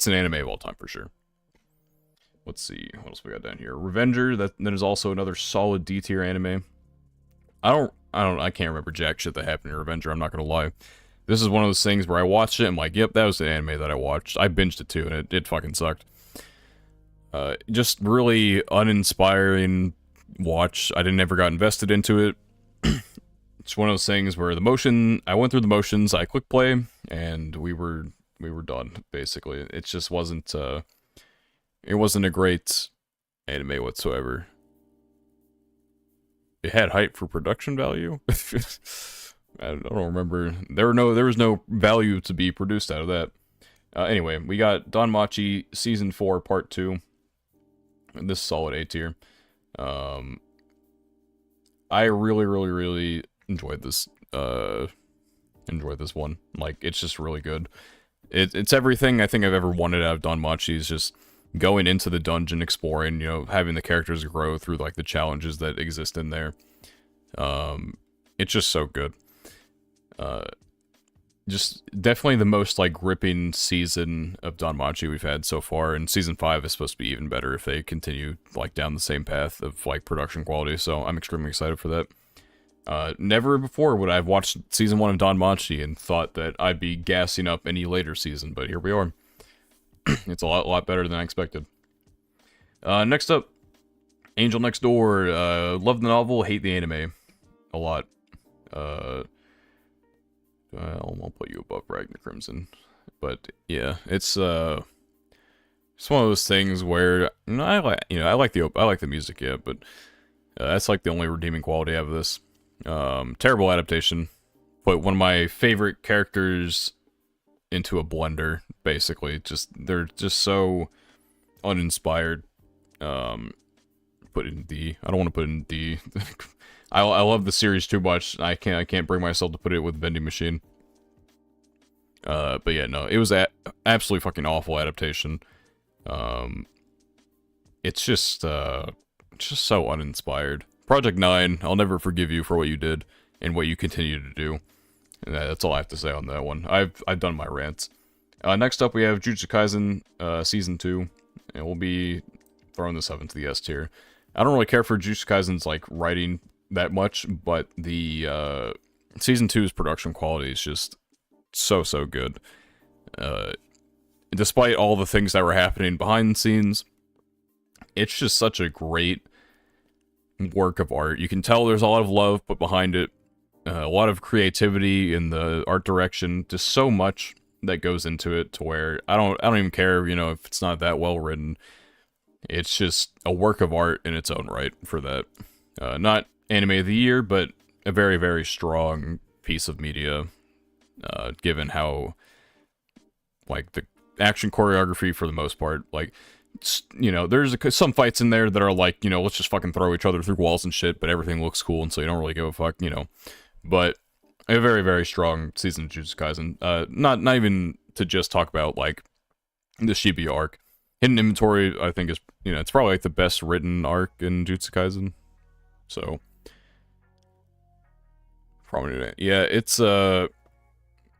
anime of all time for sure. Let's see, what else we got down here? Revenger, that is also another solid D tier anime. I can't remember jack shit that happened in Revenger, I'm not gonna lie. This is one of those things where I watched it, I'm like, yep, that was the anime that I watched. I binged it too, and it fucking sucked. Just really uninspiring watch. I never got invested into it. It's one of those things where I went through the motions, I clicked play, and we were done, basically. It just wasn't, it wasn't a great anime whatsoever. It had hype for production value? I don't remember. There was no value to be produced out of that. Anyway, we got Danmachi Season 4 Part 2. This is solid A tier. I really, really, really enjoyed this one. Like, it's just really good. It's everything I think I've ever wanted out of Danmachi. Is just going into the dungeon, exploring, you know, having the characters grow through like the challenges that exist in there. It's just so good. Just definitely the most like gripping season of Danmachi we've had so far, and season 5 is supposed to be even better if they continue like down the same path of like production quality. So I'm extremely excited for that. Never before would I have watched season 1 of Danmachi and thought that I'd be gassing up any later season, but here we are. It's a lot better than I expected. Next up, Angel Next Door. Love the novel, hate the anime. A lot. I'll put you above Ragnar Crimson. But yeah, it's one of those things where I like the music, yeah, but That's like the only redeeming quality of this. Terrible adaptation. Put one of my favorite characters into a blender, basically. They're just so uninspired. Put it in D. I don't want to put it in D. I love the series too much. I can't bring myself to put it with Vending Machine. But yeah, no, it was absolutely fucking awful adaptation. It's just so uninspired. Project 9, I'll never forgive you for what you did and what you continue to do. And that's all I have to say on that one. I've done my rants. Next up, we have Jujutsu Kaisen Season 2, and we'll be throwing this up into the S tier. I don't really care for Jujutsu Kaisen's, like, writing that much, but the Season 2's production quality is just so good. Despite all the things that were happening behind the scenes, it's just such a great work of art. You can tell there's a lot of love put behind it, a lot of creativity in the art direction, just so much that goes into it to where I don't even care, you know, if it's not that well written. It's just a work of art in its own right for that. Not anime of the year, but a very, very strong piece of media, given how, like, the action choreography for the most part, like, you know, there's some fights in there that are like, you know, let's just fucking throw each other through walls and shit, but everything looks cool, and so you don't really give a fuck, you know. But a very, very strong season of Jujutsu Kaisen. Not even to just talk about, like, the Shibuya arc. Hidden Inventory, I think, is, you know, it's probably, like, the best written arc in Jujutsu Kaisen. So, probably, yeah, it's a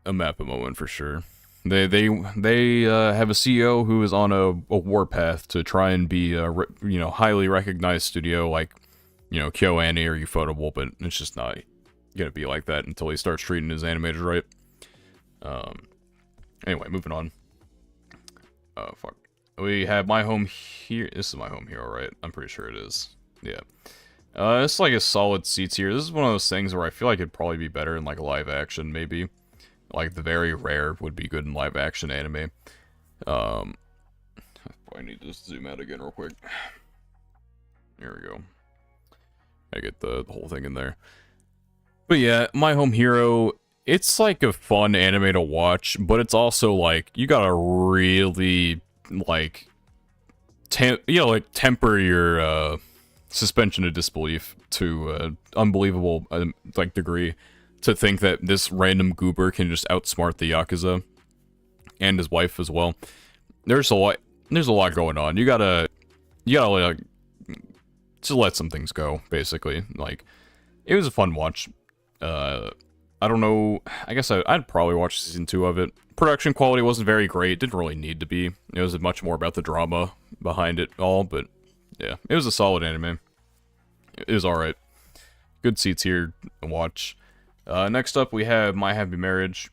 Mappa moment for sure. They have a CEO who is on a warpath to try and be a you know, highly recognized studio like, you know, KyoAni or Ufotable, but it's just not gonna be like that until he starts treating his animators right. Anyway, moving on. Fuck. We have My Home Hero. This is My Home Hero, right? I'm pretty sure it is. Yeah. It's like a solid C tier. This is one of those things where I feel like it'd probably be better in like a live action, maybe. Like, the very rare would be good in live action anime. I need to zoom out again real quick. There we go. I get the whole thing in there. But yeah, My Home Hero, it's like a fun anime to watch, but it's also like, you gotta really, like, temper your suspension of disbelief to unbelievable like degree, to think that this random goober can just outsmart the Yakuza and his wife as well. There's a lot going on. You gotta like, just let some things go, basically. Like, it was a fun watch. I don't know, I guess I'd probably watch season 2 of it. Production quality wasn't very great, didn't really need to be. It was much more about the drama behind it all, but yeah, it was a solid anime. It was alright. Good seats here to watch. Next up, we have My Happy Marriage.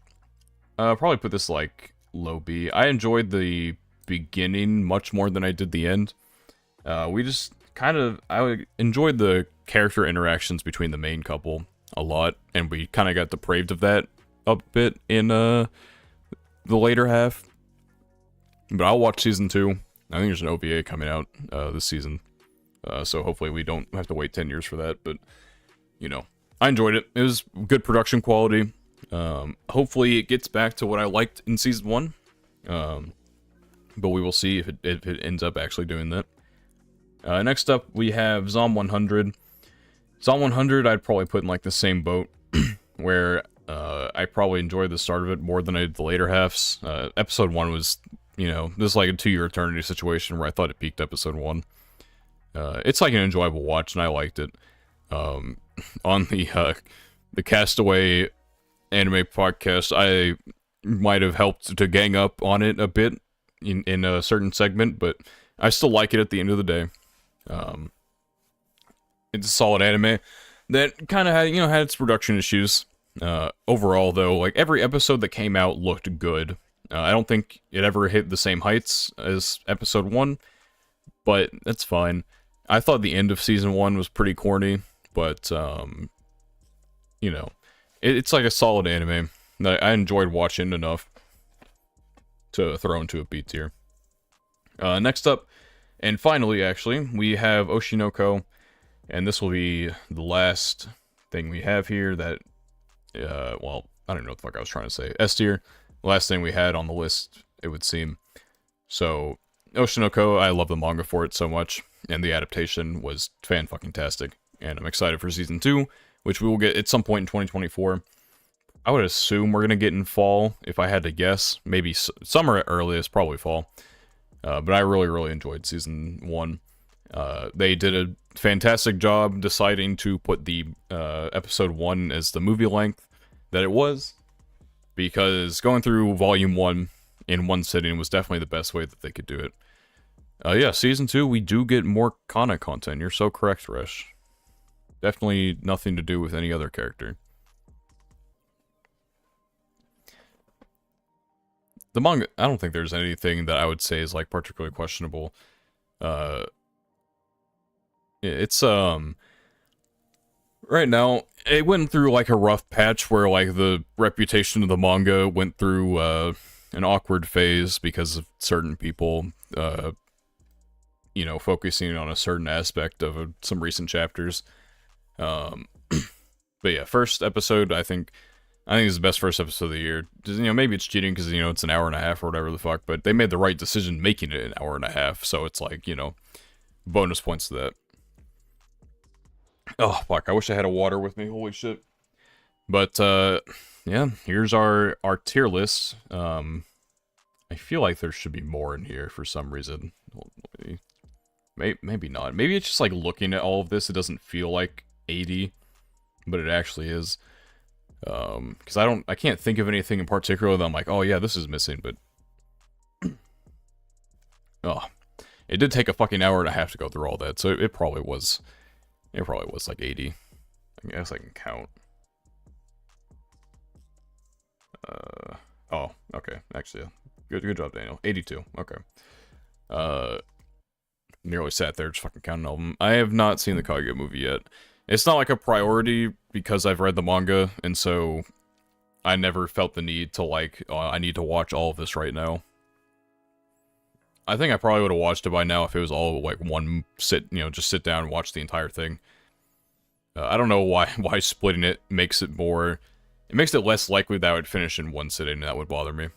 Probably put this, like, low B. I enjoyed the beginning much more than I did the end. We just I enjoyed the character interactions between the main couple a lot, and we kind of got depraved of that a bit in, the later half. But I'll watch season 2. I think there's an OVA coming out, this season. So hopefully we don't have to wait 10 years for that, but, you know. I enjoyed it. It was good production quality. Hopefully it gets back to what I liked in season 1. But we will see if it ends up actually doing that. Next up, we have Zom 100. Zom 100 I'd probably put in like the same boat, where I probably enjoyed the start of it more than I did the later halves. Episode 1 was, you know, this is like a 2-year eternity situation where I thought it peaked episode 1. It's like an enjoyable watch, and I liked it. On the Castaway anime podcast, I might have helped to gang up on it a bit in a certain segment, but I still like it at the end of the day. It's a solid anime that kind of had its production issues. Overall, though, like, every episode that came out looked good. I don't think it ever hit the same heights as episode 1, but that's fine. I thought the end of season 1 was pretty corny. But, you know, it's like a solid anime that I enjoyed watching enough to throw into a B tier. Next up, and finally, actually, we have Oshinoko. And this will be the last thing we have here that, well, I don't know what the fuck I was trying to say. S tier, last thing we had on the list, it would seem. So, Oshinoko, I love the manga for it so much, and the adaptation was fan-fucking-tastic. And I'm excited for Season 2, which we will get at some point in 2024. I would assume we're going to get in fall, if I had to guess. Maybe summer at earliest, probably fall. But I really, really enjoyed Season 1. They did a fantastic job deciding to put the Episode 1 as the movie length that it was. Because going through Volume 1 in one sitting was definitely the best way that they could do it. Yeah, Season 2, we do get more Kana content. You're so correct, Resh. Definitely nothing to do with any other character. The manga, I don't think there's anything that I would say is, like, particularly questionable. It's, right now, it went through, like, a rough patch where, like, the reputation of the manga went through, an awkward phase because of certain people, you know, focusing on a certain aspect of some recent chapters. But yeah, first episode, I think it's the best first episode of the year. Just, you know, maybe it's cheating because, you know, it's an hour and a half or whatever the fuck, but they made the right decision making it an hour and a half, so it's like, you know, bonus points to that. Oh, fuck, I wish I had a water with me, holy shit. But, yeah, here's our tier list. I feel like there should be more in here for some reason. Maybe not. Maybe it's just like looking at all of this, it doesn't feel like 80, but it actually is. Because I can't think of anything in particular that I'm like, oh yeah, this is missing, but... oh, it did take a fucking hour and a half to go through all that, so it probably was like 80. I guess I can count. Oh, okay, actually, yeah. Good job, Daniel. 82, okay. Nearly sat there just fucking counting all of them. I have not seen the Kaguya movie yet. It's not like a priority because I've read the manga, and so I never felt the need to, like, I need to watch all of this right now. I think I probably would have watched it by now if it was all, like, one sit, you know, just sit down and watch the entire thing. I don't know why splitting it makes it more... It makes it less likely that I would finish in one sitting, and that would bother me.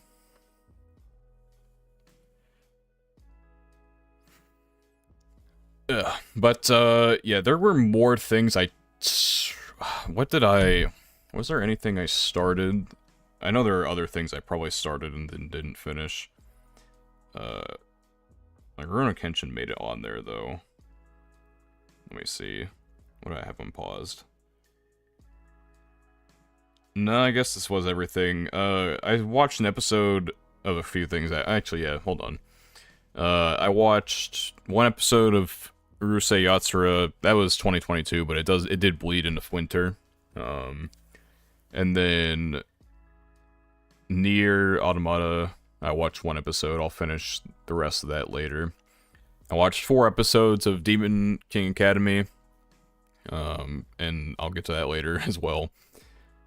But, yeah, there were more things was there anything I started? I know there are other things I probably started and then didn't finish. Like, Rurouni Kenshin made it on there, though. Let me see. What do I have unpaused? No, I guess this was everything. I watched an episode of a few things. Actually, yeah, hold on. I watched one episode of Urusei Yatsura. That was 2022, but it did bleed into winter. And then Nier Automata, I watched one episode. I'll finish the rest of that later. I watched 4 episodes of Demon King Academy. And I'll get to that later as well.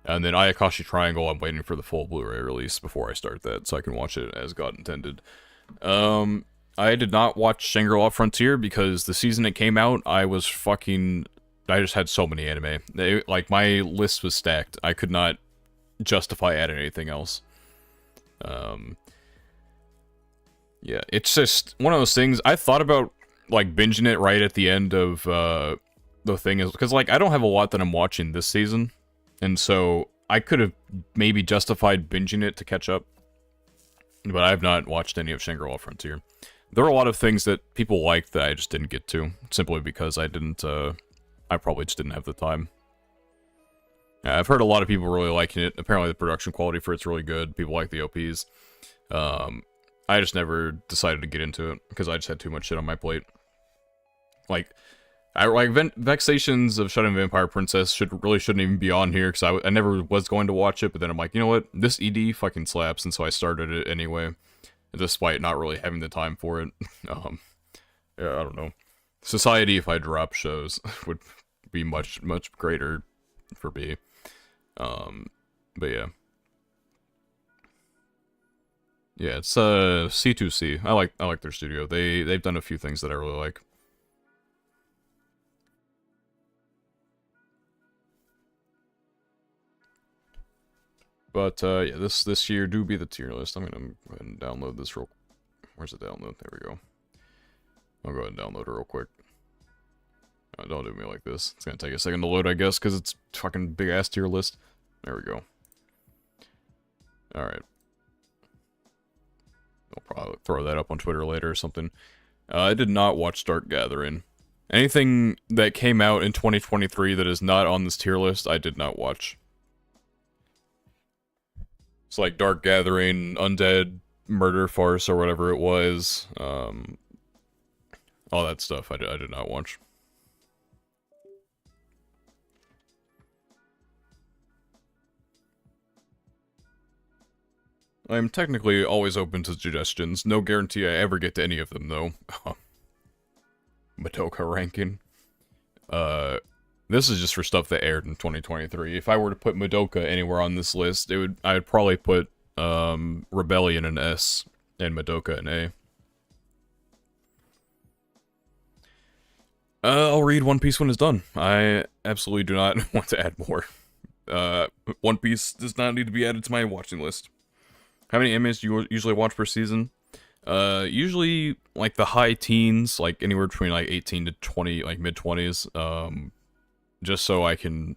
And then Ayakashi Triangle, I'm waiting for the full Blu-ray release before I start that, so I can watch it as God intended. I did not watch Shangri-La Frontier because the season it came out, I just had so many anime. Like, my list was stacked. I could not justify adding anything else. Yeah, it's just one of those things. I thought about, like, binging it right at the end of, the thing is, because, like, I don't have a lot that I'm watching this season. And so, I could have maybe justified binging it to catch up. But I have not watched any of Shangri-La Frontier. There are a lot of things that people liked that I just didn't get to. Simply because I probably just didn't have the time. Yeah, I've heard a lot of people really liking it. Apparently the production quality for it's really good. People like the OPs. I just never decided to get into it. Because I just had too much shit on my plate. Like... Vexations of Shut-In Vampire Princess shouldn't even be on here, because I never was going to watch it, but then I'm like, you know what, this ED fucking slaps, and so I started it anyway, despite not really having the time for it. Yeah, I don't know. Society, if I drop shows, would be much, much greater for me. But yeah. Yeah, it's, C2C. I like their studio. They've done a few things that I really like. But yeah, this year do be the tier list. I'm gonna go ahead and download this real. Where's the download? There we go. I'll go ahead and download it real quick. Don't do me like this. It's gonna take a second to load, I guess, because it's fucking big ass tier list. There we go. Alright. I'll probably throw that up on Twitter later or something. I did not watch Dark Gathering. Anything that came out in 2023 that is not on this tier list, I did not watch. It's like Dark Gathering, Undead, Murder Farce, or whatever it was. All that stuff I did not watch. I am technically always open to suggestions. No guarantee I ever get to any of them, though. Madoka ranking. This is just for stuff that aired in 2023. If I were to put Madoka anywhere on this list, I'd probably put Rebellion in S and Madoka in A. I'll read One Piece when it's done. I absolutely do not want to add more. One Piece does not need to be added to my watching list. How many animes do you usually watch per season? Usually, like, the high teens, like, anywhere between, like, 18 to 20, like, mid-20s, just so I can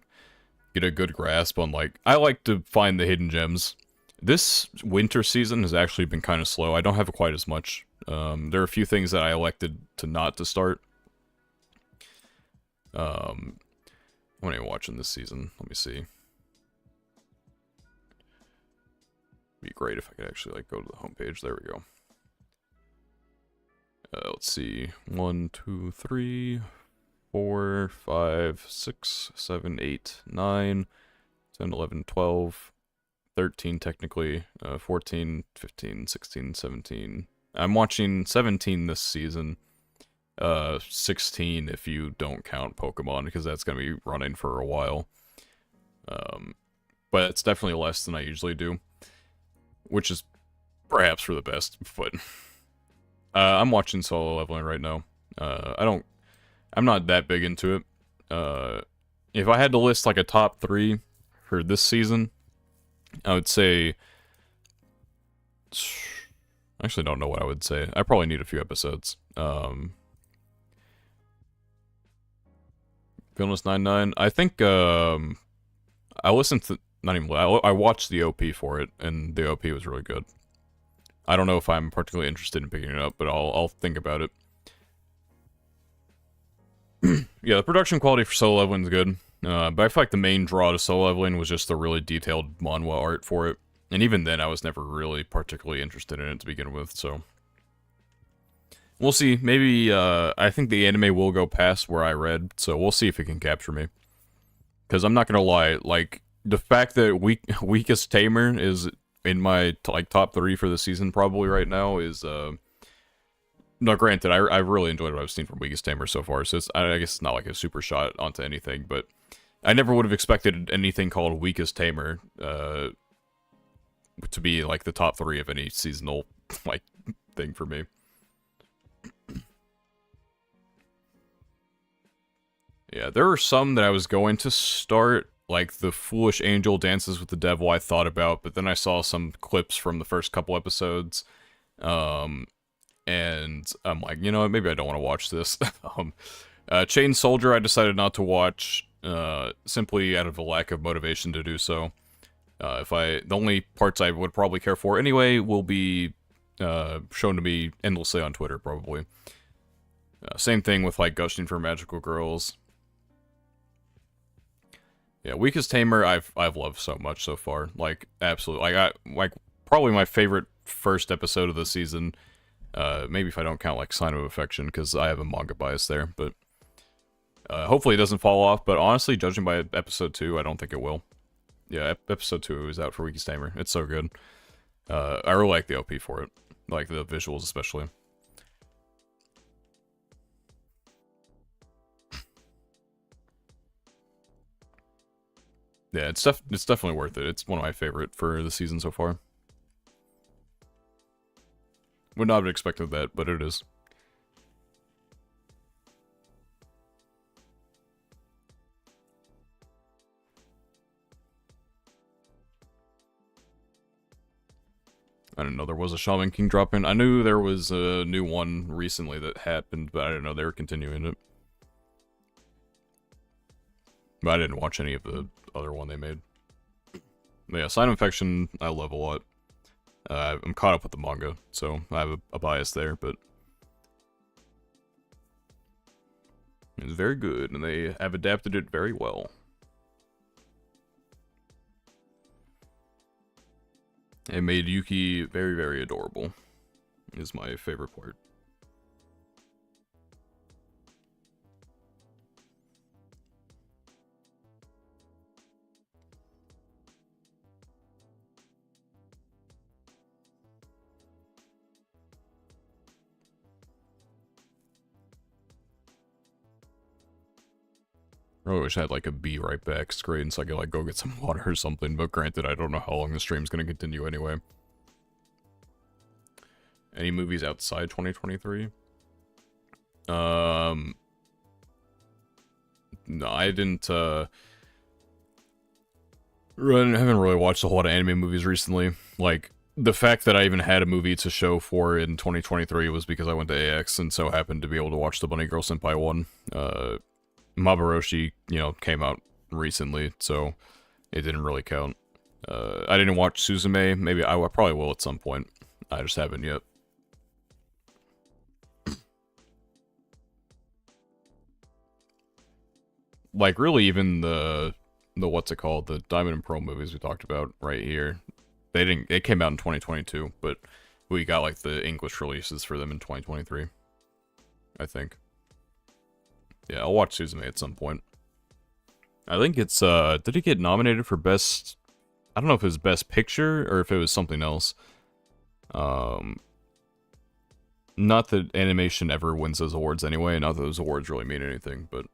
get a good grasp on, like, I like to find the hidden gems. This winter season has actually been kind of slow. I don't have quite as much. There are a few things that I elected to not to start. What am I watching this season? Let me see. Be great if I could actually, like, go to the homepage. There we go. Let's see. 1, 2, 3, 4, 5, 6, 7, 8, 9, 10, 11, 12, 13 technically, 14, 15, 16, 17. I'm watching 17 this season. 16 if you don't count Pokemon, because that's going to be running for a while. But it's definitely less than I usually do, which is perhaps for the best, but I'm watching Solo Leveling right now. I'm not that big into it. If I had to list like a top 3 for this season, I would say, I actually don't know what I would say. I probably need a few episodes. Villainous 99. I think I listened to, not even, I watched the OP for it, and the OP was really good. I don't know if I'm particularly interested in picking it up, but I'll think about it. Yeah, the production quality for Solo Leveling is good, but I feel like the main draw to Solo Leveling was just the really detailed manhwa art for it, and even then I was never really particularly interested in it to begin with, so... We'll see. Maybe, I think the anime will go past where I read, so we'll see if it can capture me. Because I'm not gonna lie, like, the fact that Weakest Tamer is in my, like, top 3 for the season probably right now is, no, granted, I've really enjoyed what I've seen from Weakest Tamer so far, so I guess it's not like a super shot onto anything, but I never would have expected anything called Weakest Tamer, to be, like, the top 3 of any seasonal, like, thing for me. Yeah, there were some that I was going to start, like the Foolish Angel Dances with the Devil I thought about, but then I saw some clips from the first couple episodes, and I'm like, you know what, maybe I don't want to watch this. Chain Soldier I decided not to watch, simply out of a lack of motivation to do so. The only parts I would probably care for anyway will be, shown to me endlessly on Twitter, probably. Same thing with, like, Gushing for Magical Girls. Yeah, Weakest Tamer I've loved so much so far. Like, absolutely. Like, probably my favorite first episode of the season. Maybe if I don't count, like, Sign of Affection, because I have a manga bias there, but... hopefully it doesn't fall off, but honestly, judging by episode 2, I don't think it will. Yeah, episode 2 is out for Weakest Tamer. It's so good. I really like the OP for it. Like, the visuals especially. Yeah, it's definitely worth it. It's one of my favorite for the season so far. Would not have expected that, but it is. I didn't know there was a Shaman King drop-in. I knew there was a new one recently that happened, but I didn't know they were continuing it. But I didn't watch any of the other one they made. But yeah, Sign of Infection, I love a lot. I'm caught up with the manga, so I have a bias there, but it's very good, and they have adapted it very well. It made Yuki very, very adorable, is my favorite part. I really wish I had like a be right back screen so I could like go get some water or something, but granted I don't know how long the stream's gonna continue anyway. Any movies outside 2023? No, I didn't, I haven't really watched a whole lot of anime movies recently. Like, the fact that I even had a movie to show for in 2023 was because I went to AX and so happened to be able to watch the Bunny Girl Senpai one. Mabaroshi, you know, came out recently, so it didn't really count. I didn't watch Suzume. Maybe I probably will at some point. I just haven't yet. Like, really, even the what's it called, the Diamond and Pearl movies we talked about right here, they came out in 2022, but we got like the English releases for them in 2023, I think. Yeah, I'll watch Suzume at some point. I think it's, did it get nominated for best, I don't know if it was best picture or if it was something else. Not that animation ever wins those awards anyway, not that those awards really mean anything, but...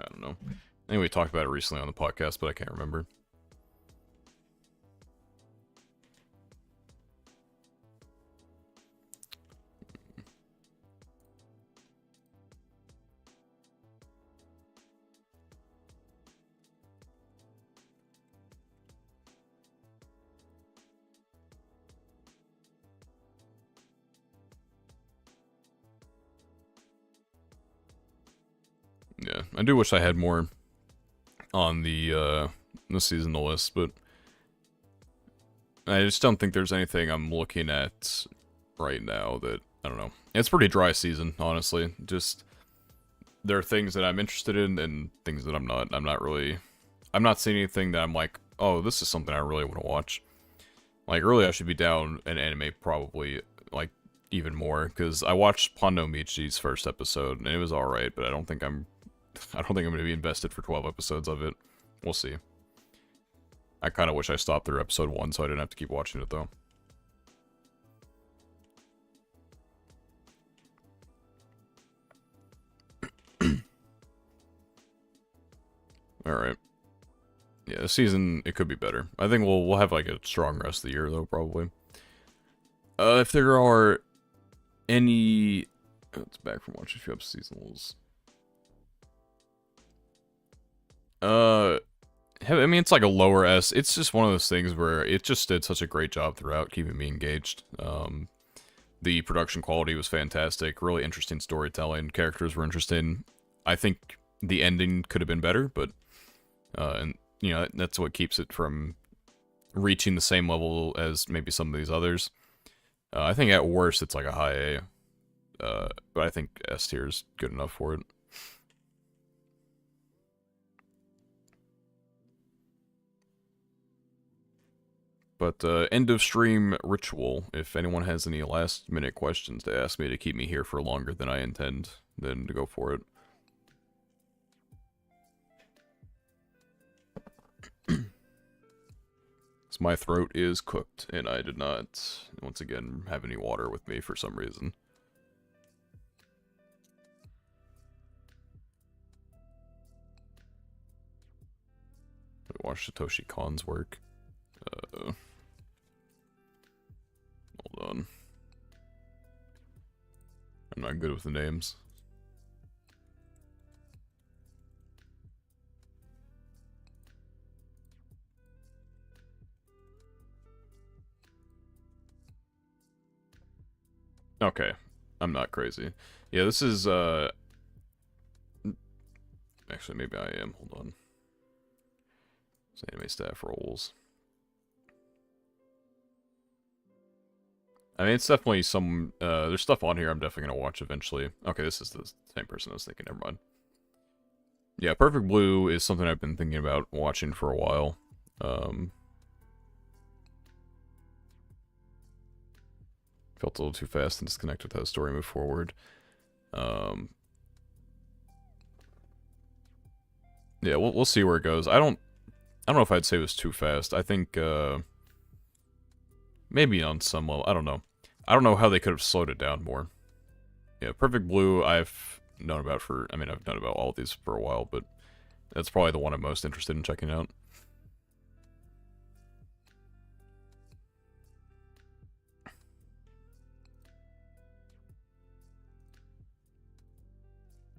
I don't know. I think we talked about it recently on the podcast, but I can't remember. Yeah, I do wish I had more on the seasonal list, but I just don't think there's anything I'm looking at right now that, I don't know. It's pretty dry season, honestly. Just, there are things that I'm interested in and things that I'm not. I'm not seeing anything that I'm like, oh, this is something I really want to watch. Like, really, I should be down an anime probably, like, even more, because I watched Pondo Michi's first episode, and it was alright, but I don't think I'm going to be invested for 12 episodes of it. We'll see. I kind of wish I stopped through episode 1 so I didn't have to keep watching it, though. Alright. Yeah, this season, it could be better. I think we'll have, like, a strong rest of the year, though, probably. If there are any... It's back from watching a few seasonals. I mean, it's like a lower S. It's just one of those things where it just did such a great job throughout keeping me engaged. The production quality was fantastic, really interesting storytelling, characters were interesting. I think the ending could have been better, but, and, you know, that's what keeps it from reaching the same level as maybe some of these others. I think at worst it's like a high A, but I think S tier is good enough for it. But, end of stream ritual. If anyone has any last minute questions to ask me to keep me here for longer than I intend, then to go for it. So my throat is cooked, and I did not, once again, have any water with me for some reason. Watch Satoshi Kon's work. Hold on. I'm good with the names. Okay, I'm not crazy. Yeah, this is, actually, maybe I am. Hold on. It's anime staff roles. I mean, it's definitely some, there's stuff on here I'm definitely gonna watch eventually. Okay, this is the same person I was thinking, never mind. Yeah, Perfect Blue is something I've been thinking about watching for a while. Felt a little too fast and disconnected with how the story moved forward. Yeah, we'll see where it goes. I don't know if I'd say it was too fast. I think, maybe on some level. I don't know. I don't know how they could have slowed it down more. Yeah, Perfect Blue, I've known about for... I mean, I've known about all of these for a while, but that's probably the one I'm most interested in checking out.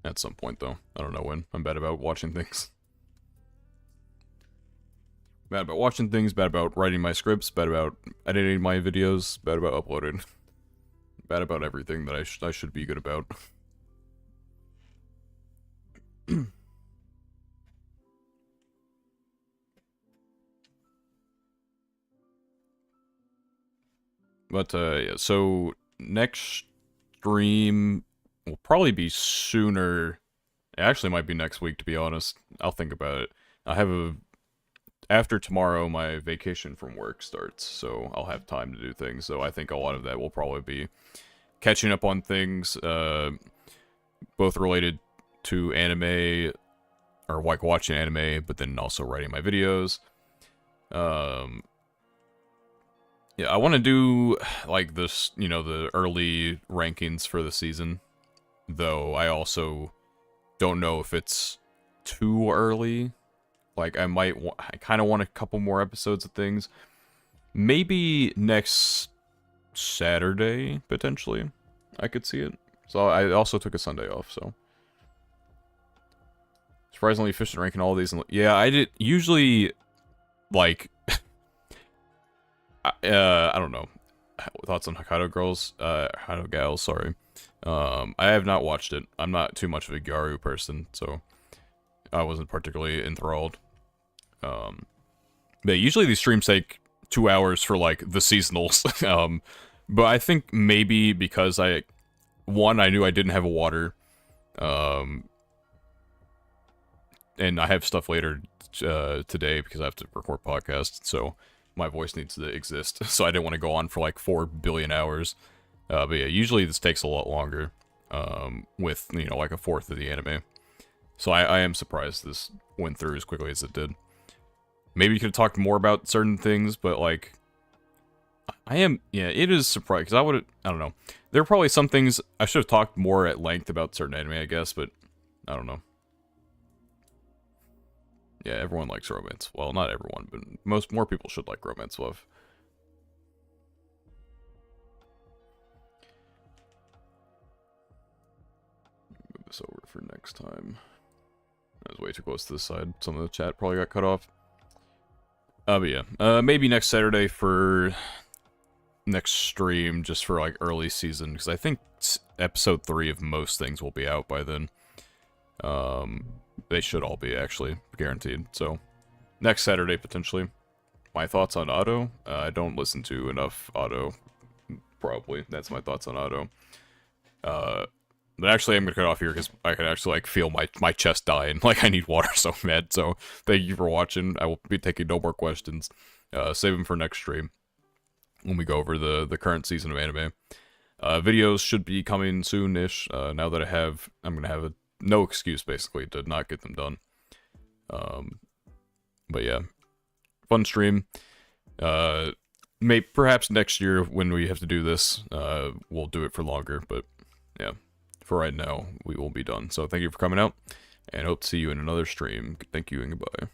At some point, though. I don't know when. I'm bad about watching things. Bad about watching things, bad about writing my scripts, bad about editing my videos, bad about uploading. Bad about everything that I should be good about. But, yeah, so next stream will probably be sooner. It actually might be next week, to be honest. I'll think about it. I have a... After tomorrow, my vacation from work starts, so I'll have time to do things. So I think a lot of that will probably be catching up on things, both related to anime, or like watching anime, but then also writing my videos. Yeah, I want to do, like, this, you know, the early rankings for the season. Though, I also don't know if it's too early. Like, I kind of want a couple more episodes of things. Maybe next Saturday, potentially, I could see it. So, I also took a Sunday off, so. Surprisingly efficient ranking all of these. Yeah, I did, usually, like... I don't know. Thoughts on Hokkaido Girls? Hokkaido Gals, sorry. I have not watched it. I'm not too much of a Gyaru person, so I wasn't particularly enthralled. But usually these streams take 2 hours for, like, the seasonals. But I think maybe because I knew I didn't have a water, and I have stuff later today because I have to record podcasts, so my voice needs to exist, so I didn't want to go on for like 4 billion hours. But yeah, usually this takes a lot longer, with, you know, like a fourth of the anime. So I am surprised this went through as quickly as it did. Maybe you could have talked more about certain things, but like, yeah, it is surprising, because I don't know. There are probably some things, I should have talked more at length about certain anime, I guess, but I don't know. Yeah, everyone likes romance. Well, not everyone, but more people should like romance love. Move this over for next time. I was way too close to this side. Some of the chat probably got cut off. But yeah, maybe next Saturday for next stream, just for like early season, because I think episode 3 of most things will be out by then. They should all be, actually, guaranteed. So, next Saturday, potentially. My thoughts on Auto? I don't listen to enough Auto, probably. That's my thoughts on Auto. But actually, I'm gonna cut off here, because I can actually, like, feel my chest dying. Like, I need water so bad. So, thank you for watching. I will be taking no more questions. Save them for next stream, when we go over the current season of anime. Videos should be coming soon-ish, now that I'm gonna have no excuse, basically, to not get them done. But yeah, fun stream. Perhaps next year, when we have to do this, we'll do it for longer, but yeah, for right now, we will be done. So thank you for coming out, and hope to see you in another stream. Thank you, and goodbye.